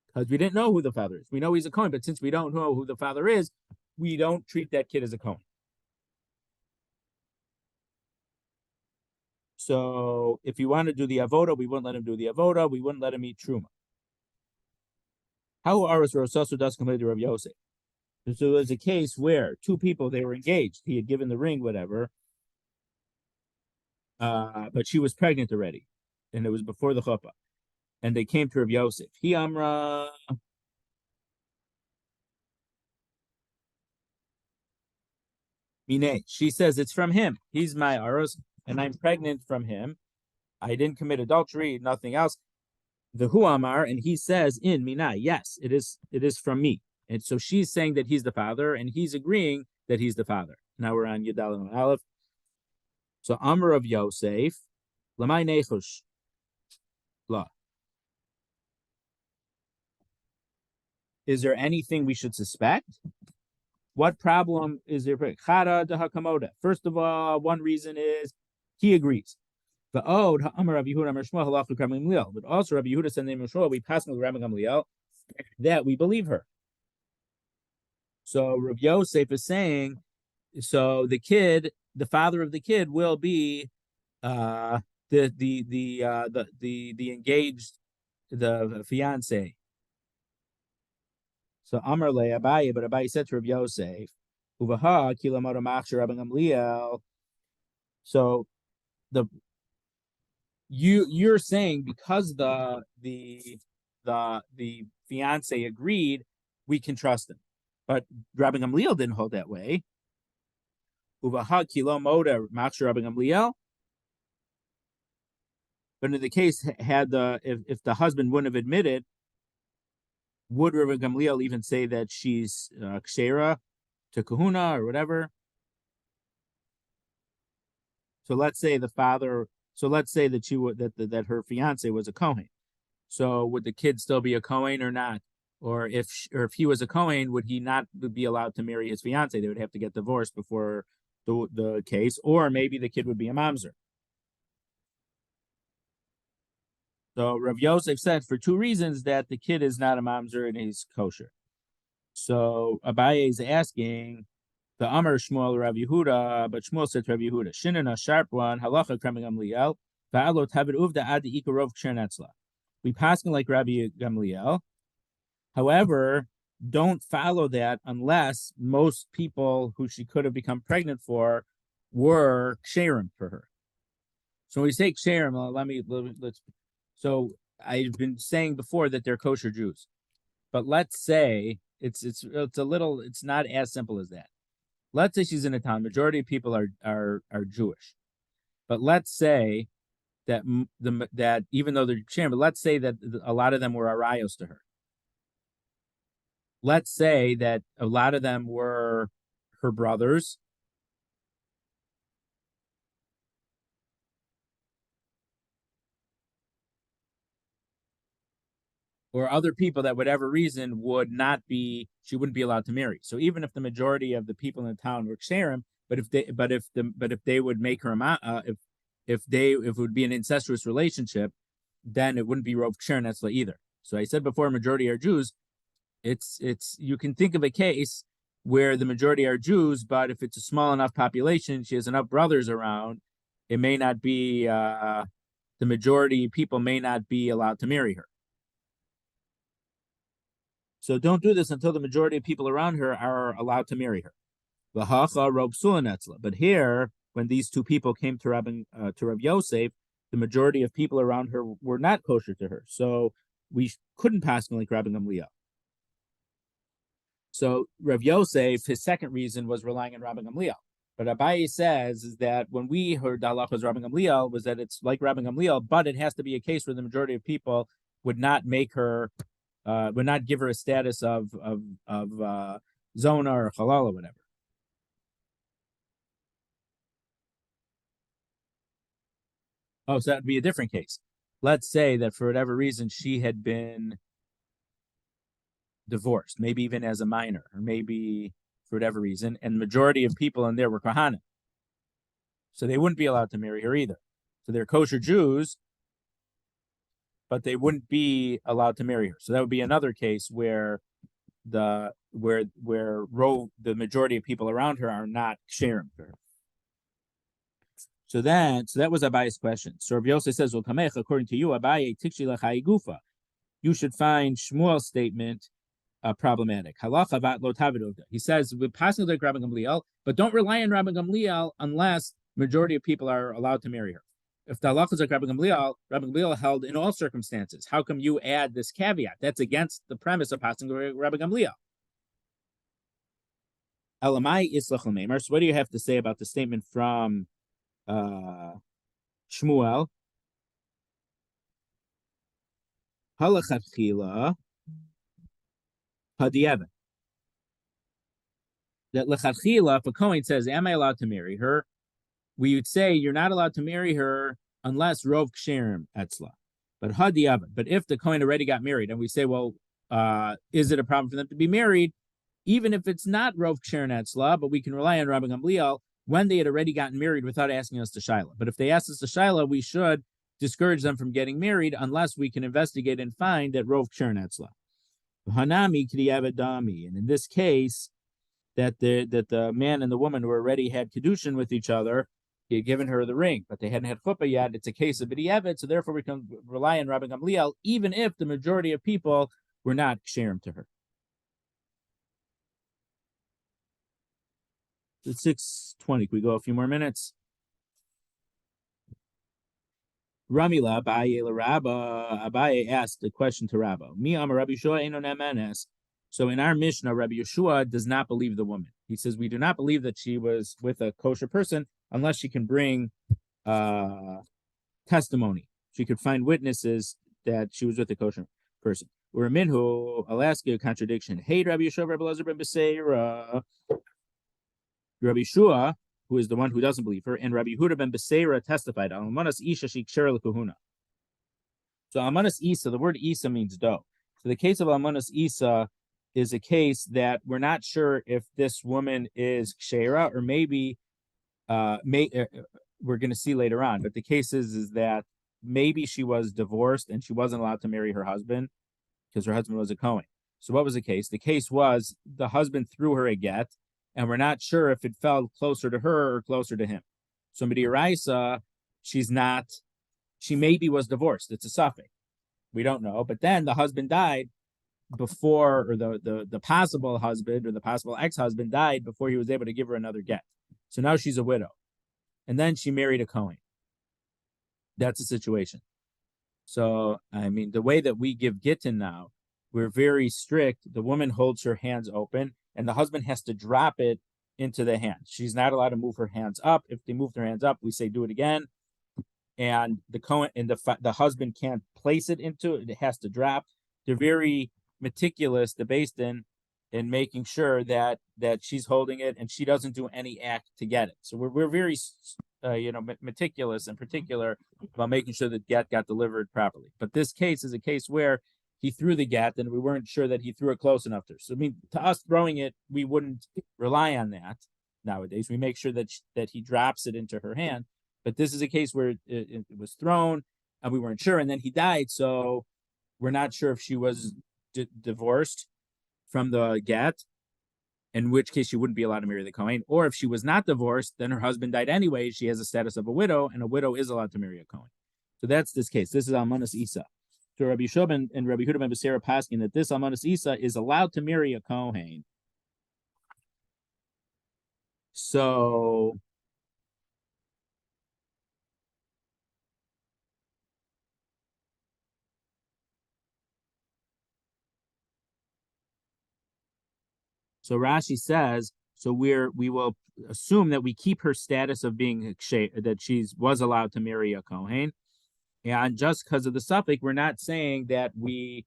because we didn't know who the father is. We know he's a Kohen, but since we don't know who the father is, we don't treat that kid as a Kohen. So if you want to do the avoda, we wouldn't let him do the avoda. We wouldn't let him eat truma. How Aras Rosasu does complete to Rabbi Yosef. So there was a case where two people, they were engaged. He had given the ring, whatever. But she was pregnant already, and it was before the chuppah. And they came to Rabbi Yosef. He amra. She says it's from him. He's my aros, and I'm pregnant from him. I didn't commit adultery, nothing else. The hu amar, and he says in Minai, yes, it is from me. And so she's saying that he's the father, and he's agreeing that he's the father. Now we're on Yudal and Aleph. So Amar of Yosef, Lamai nechush la. Is there anything we should suspect? What problem is there? Chara de hakamoda. First of all, one reason is he agrees. The Od Amar Rabbi Yehuda Amar Shmuel Halachu Rabbi Gamliel. But also Rabbi Yehuda said name Shmuel, we pass with Rabbi Gamliel that we believe her. So Rabbi Yosef is saying, so the kid, the father of the kid, will be the engaged, the fiance. So Amar le Abaye, but Abaye said to Rabbi Yosef, Uvaha kilamoda machshir Rabbi Gamliel. So the you're saying because the fiance agreed, we can trust him. But Rabbi Gamliel didn't hold that way. Uvaha kilamoda machshir Rabbi Gamliel. But in the case had if the husband wouldn't have admitted, would Rabbi Gamliel even say that she's kshera to kahuna or whatever? So let's say the father. So let's say that that her fiance was a Kohen. So would the kid still be a Kohen or not? Or if he was a Kohen, would he not be allowed to marry his fiance? They would have to get divorced before the case, or maybe the kid would be a mamzer. So Rav Yosef said for two reasons that the kid is not a mamzer and he's kosher. So Abaye is asking the Amar Shmuel Rav Yehuda, but Shmuel said to Rav Yehuda, Shinan a sharp one, halacha krem Gamliel, va'alo tavid uvda ad ikarov kshernetzla. We pass like Rabbi Gamliel. However, don't follow that unless most people who she could have become pregnant for were ksherim for her. So when we say ksherim, let's. So I've been saying before that they're kosher Jews, but let's say it's not as simple as that. Let's say she's in a town. Majority of people are Jewish, but let's say that that even though they're ksherim, but let's say that a lot of them were arayos to her. Let's say that a lot of them were her brothers. Or other people that whatever reason she wouldn't be allowed to marry. So even if the majority of the people in the town were ksherim, but if they would make her if it would be an incestuous relationship, then it wouldn't be rov ksher netzla either. So I said before, majority are Jews. It's you can think of a case where the majority are Jews, but if it's a small enough population, she has enough brothers around, it may not be the majority people may not be allowed to marry her. So don't do this until the majority of people around her are allowed to marry her. But here, when these two people came to Rav Yosef, the majority of people around her were not kosher to her. So we couldn't pass like Rabbi Gamliel. So Rav Yosef, his second reason was relying on Rabbi Gamliel. But Abaye says is that when we heard the halacha was Rabbi Gamliel, was that it's like Rabbi Gamliel, but it has to be a case where the majority of people would not make her, would not give her a status of zona or halal or whatever. Oh, so that'd be a different case. Let's say that for whatever reason she had been divorced, maybe even as a minor, or maybe for whatever reason, and the majority of people in there were Kohanim. So they wouldn't be allowed to marry her either. So they're kosher Jews, but they wouldn't be allowed to marry her. So that would be another case where the majority of people around her are not ksherim for her. So that was Abaye's question. So Rabbi Yosef says, "Well, Kamech, according to you, Abaye tikshi lechai gufa. You should find Shmuel's statement problematic. Halacha vat lo tavidoda. He says we're passing like Rabbi Gamliel, but don't rely on Rabbi Gamliel unless majority of people are allowed to marry her. If the halacha is like Rabbi Gamliel held in all circumstances. How come you add this caveat? That's against the premise of passing Rabbi Gamliel. Elamai islach l'meimer. So what do you have to say about the statement from Shmuel? Halachatchila hadiyevin. That lechatchila, if a Kohen says, "Am I allowed to marry her?" We would say you're not allowed to marry her unless Rov Ksherim Etzla. But But if the Kohen already got married, and we say, well, is it a problem for them to be married? Even if it's not Rov Ksherim Etzla, but we can rely on Rabbi Gamliel when they had already gotten married without asking us to Shiloh. But if they asked us to Shiloh, we should discourage them from getting married unless we can investigate and find that Rov Ksherim Etzla. Hanami K'di'avedami. And in this case, that the man and the woman who already had kedushin with each other, he had given her the ring, but they hadn't had chuppah yet. It's a case of b'di'evet, so therefore we can rely on Rabbi Gamliel, even if the majority of people were not ksherim to her. It's 6:20. Can we go a few more minutes? Ramila Abaye Rabba. Abaye asked a question to Rabba. Mi Amar Rabbi Yeshua Eino Nemenes. So in our Mishnah, Rabbi Yeshua does not believe the woman. He says we do not believe that she was with a kosher person unless she can bring testimony. She could find witnesses that she was with a kosher person. Or Minhu, I'll ask you a contradiction. Hey, Rabbi Yeshua, Rabbi Lazar ben Beseira. Rabbi Yeshua, who is the one who doesn't believe her, and Rabbi Yehuda ben Beseira testified. Almanas Isha Shikshera L'Kuhuna. So Almanas Isa, the word Isa means doe. So the case of Almanas Isa is a case that we're not sure if this woman is kshera or maybe we're going to see later on. But the case is that maybe she was divorced and she wasn't allowed to marry her husband because her husband was a Kohen. So what was the case? The case was the husband threw her a get, and we're not sure if it fell closer to her or closer to him. So Midiraisa, she maybe was divorced. It's a suffix. We don't know. But then the husband died before, or the possible husband or the possible ex-husband died before he was able to give her another get. So now she's a widow. And then she married a Kohen. That's the situation. So, I mean, the way that we give gittin now, we're very strict. The woman holds her hands open, and the husband has to drop it into the hands. She's not allowed to move her hands up. If they move their hands up, we say do it again. And the Kohen and the husband can't place it into it. It has to drop. They're very meticulous, the Beis Din, in making sure that she's holding it and she doesn't do any act to get it. So we're very meticulous and particular about making sure that get got delivered properly. But this case is a case where he threw the get and we weren't sure that he threw it close enough to her. So I mean, to us throwing it, we wouldn't rely on that nowadays. We make sure that he drops it into her hand. But this is a case where it was thrown and we weren't sure, and then he died. So we're not sure if she was divorced from the get, in which case she wouldn't be allowed to marry the Kohen. Or if she was not divorced, then her husband died anyway. She has a status of a widow, and a widow is allowed to marry a Kohen. So that's this case. This is Almanas Isa. So Rabbi Yeshua and Rabbi Yehuda ben Beseira paskin that this Almanas Isa is allowed to marry a Kohen. So Rashi says, so we will assume that we keep her status of being that she was allowed to marry a Kohen, and just because of the suffix, we're not saying that we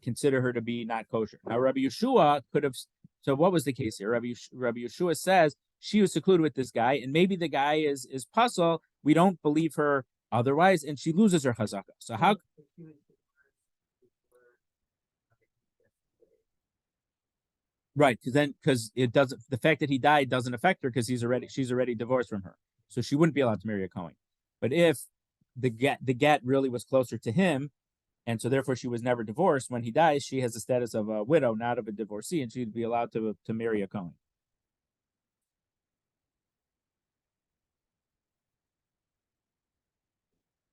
consider her to be not kosher. Now, Rabbi Yeshua could have. So, what was the case here? Rabbi Yeshua says she was secluded with this guy, and maybe the guy is puzzle. We don't believe her otherwise, and she loses her chazaka. So how? Right, because it doesn't. The fact that he died doesn't affect her because she's already divorced from her, so she wouldn't be allowed to marry a Kohen. But if the get really was closer to him, and so therefore she was never divorced, when he dies, she has the status of a widow, not of a divorcee, and she'd be allowed to marry a Kohen.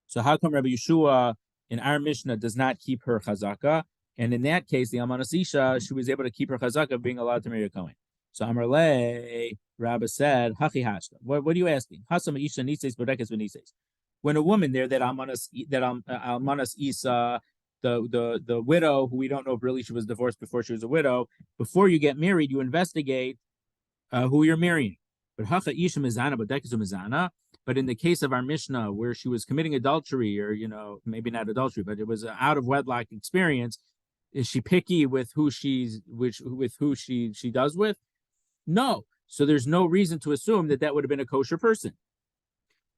So how come Rabbi Yeshua in our Mishnah does not keep her chazaka? And in that case, the Almanas Isha, she was able to keep her chazaka being allowed to marry a Kohen. So Amarle, Rabbi said, Hachi Hashta. What are you asking? Hasam Isha Nises Bodekes Venises. When a woman there that Almanas Isa, the widow who we don't know if really she was divorced before she was a widow, before you get married, you investigate who you're marrying. But Hacha Isha Mizana Bodekes Mizana. But in the case of our Mishnah, where she was committing adultery, or maybe not adultery, but it was an out of wedlock experience, is she picky with who she does with? No. So there's no reason to assume that would have been a kosher person.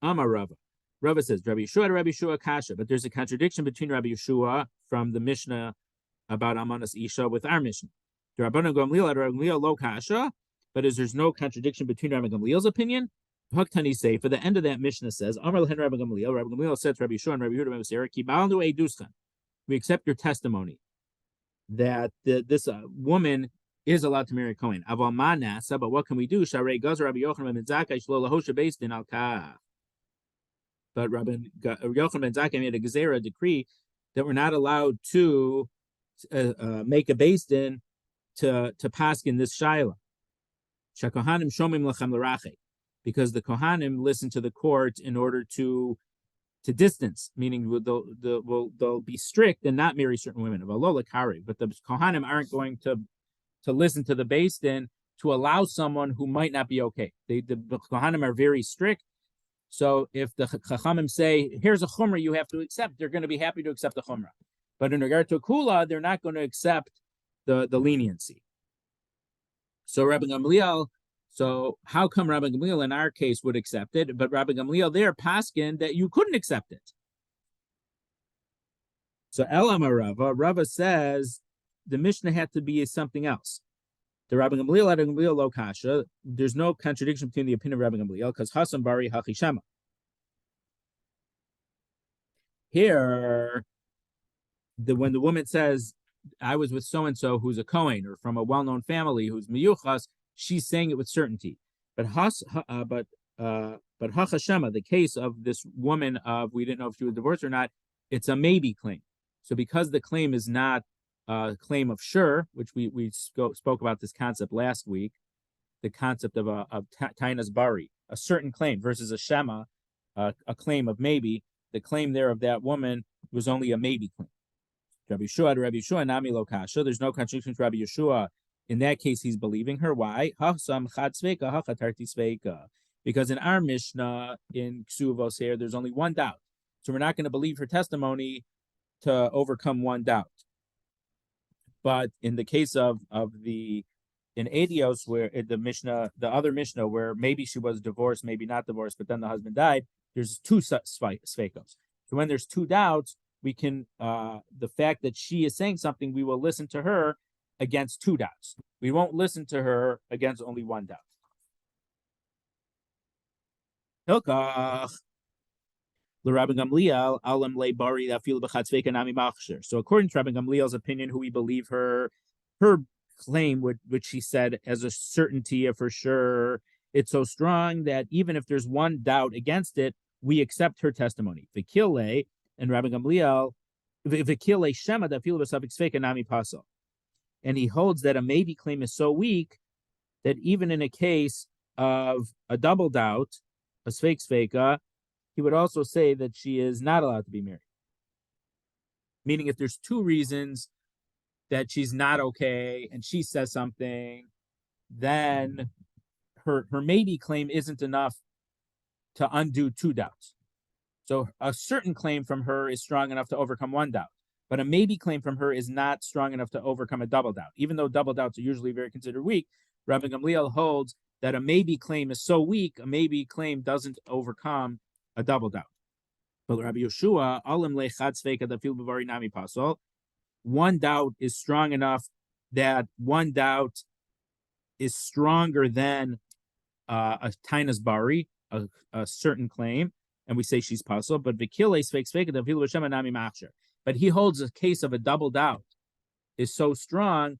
Amar Rava. Rava says, Rabbi Yeshua kasha, but there's a contradiction between Rabbi Yeshua from the Mishnah about Amanas Isha with our Mishnah. The Rabbanan Gamliel lo kasha, but there's no contradiction between Rabbi Gamliel's opinion. Haktani say, for the end of that Mishnah says, Amar lehen Rabbi Gamliel said to Rabbi Yeshua and Rabbi Yehuda ben Sarah, Ki ba'alnu eiduskan. We accept your testimony that this woman is allowed to marry a Kohen. Aval ma nasa, but what can we do? Sharei gazer Rabbi Yochanan ben Zakkai shlo lahosha beis din al kach. But Rabbi Yochanan ben Zakkai made a gezerah decree that we're not allowed to make a beis din to paskin this shaila. Shakohanim shomim lachem l'rache, because the Kohanim listen to the court in order to distance, meaning they'll be strict and not marry certain women. But the Kohanim aren't going to listen to the beis din to allow someone who might not be okay. The Kohanim are very strict. So if the Chachamim say, here's a chumrah you have to accept, they're going to be happy to accept the chumrah. But in regard to a kula, they're not going to accept the leniency. So Rabbi Gamliel, so how come Rabbi Gamliel in our case would accept it, but Rabbi Gamliel there paskin that you couldn't accept it? So Elamar Rava says the Mishnah had to be something else. The Rabbi Gamliel lo kasha. There's no contradiction between the opinion of Rabbi Gamliel because Hasan Bari Hachishama. Here, when the woman says, I was with so-and-so who's a Kohen or from a well-known family who's miyuchas, she's saying it with certainty. But Hachashema, the case of this woman of we didn't know if she was divorced or not, it's a maybe claim. So because the claim is not a claim of sure, which we spoke about this concept last week, the concept of tainas bari, a certain claim versus a shema, a claim of maybe. The claim there of that woman was only a maybe claim. Rabbi Yeshua, nami lo kasha. There's no contradiction to Rabbi Yeshua. In that case, he's believing her. Why? Because in our Mishnah in Kesuvos here, there's only one doubt. So we're not going to believe her testimony to overcome one doubt. But in the case of in Adios, where the other Mishnah, where maybe she was divorced, maybe not divorced, but then the husband died, there's two sveikos. So when there's two doubts, we can, the fact that she is saying something, we will listen to her against two doubts. We won't listen to her against only one doubt. Hilkach. So according to Rabbi Gamliel's opinion, who we believe her claim, which she said as a certainty of for sure, it's so strong that even if there's one doubt against it, we accept her testimony. Vikile and Rabbi Gamliel, Vikile Shema da fil b'safik sveika nami pasal, and he holds that a maybe claim is so weak that even in a case of a double doubt, a sveika, he would also say that she is not allowed to be married. Meaning, if there's two reasons that she's not okay and she says something, then her maybe claim isn't enough to undo two doubts. So a certain claim from her is strong enough to overcome one doubt, but a maybe claim from her is not strong enough to overcome a double doubt. Even though double doubts are usually very considered weak, Rabbi Gamliel holds that a maybe claim is so weak, a maybe claim doesn't overcome a double doubt. But Rabbi Yeshua, one doubt is strong enough that one doubt is stronger than a tainas bari, a certain claim, and we say she's pasul. But he holds a case of a double doubt is so strong,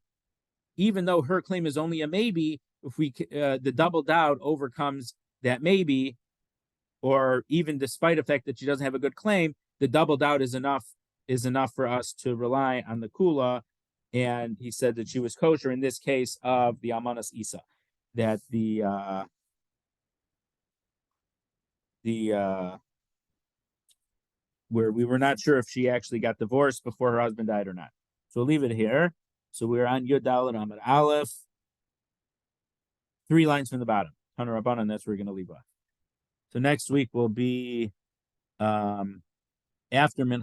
even though her claim is only a maybe. If the double doubt overcomes that maybe, or even despite the fact that she doesn't have a good claim, the double doubt is enough for us to rely on the kula. And he said that she was kosher in this case of the Almanas Isa, that where we were not sure if she actually got divorced before her husband died or not. So we'll leave it here. So we're on Yud Dalet Amud Aleph, 3 lines from the bottom. Tana Rabbanan, that's where we're going to leave off. So next week will be after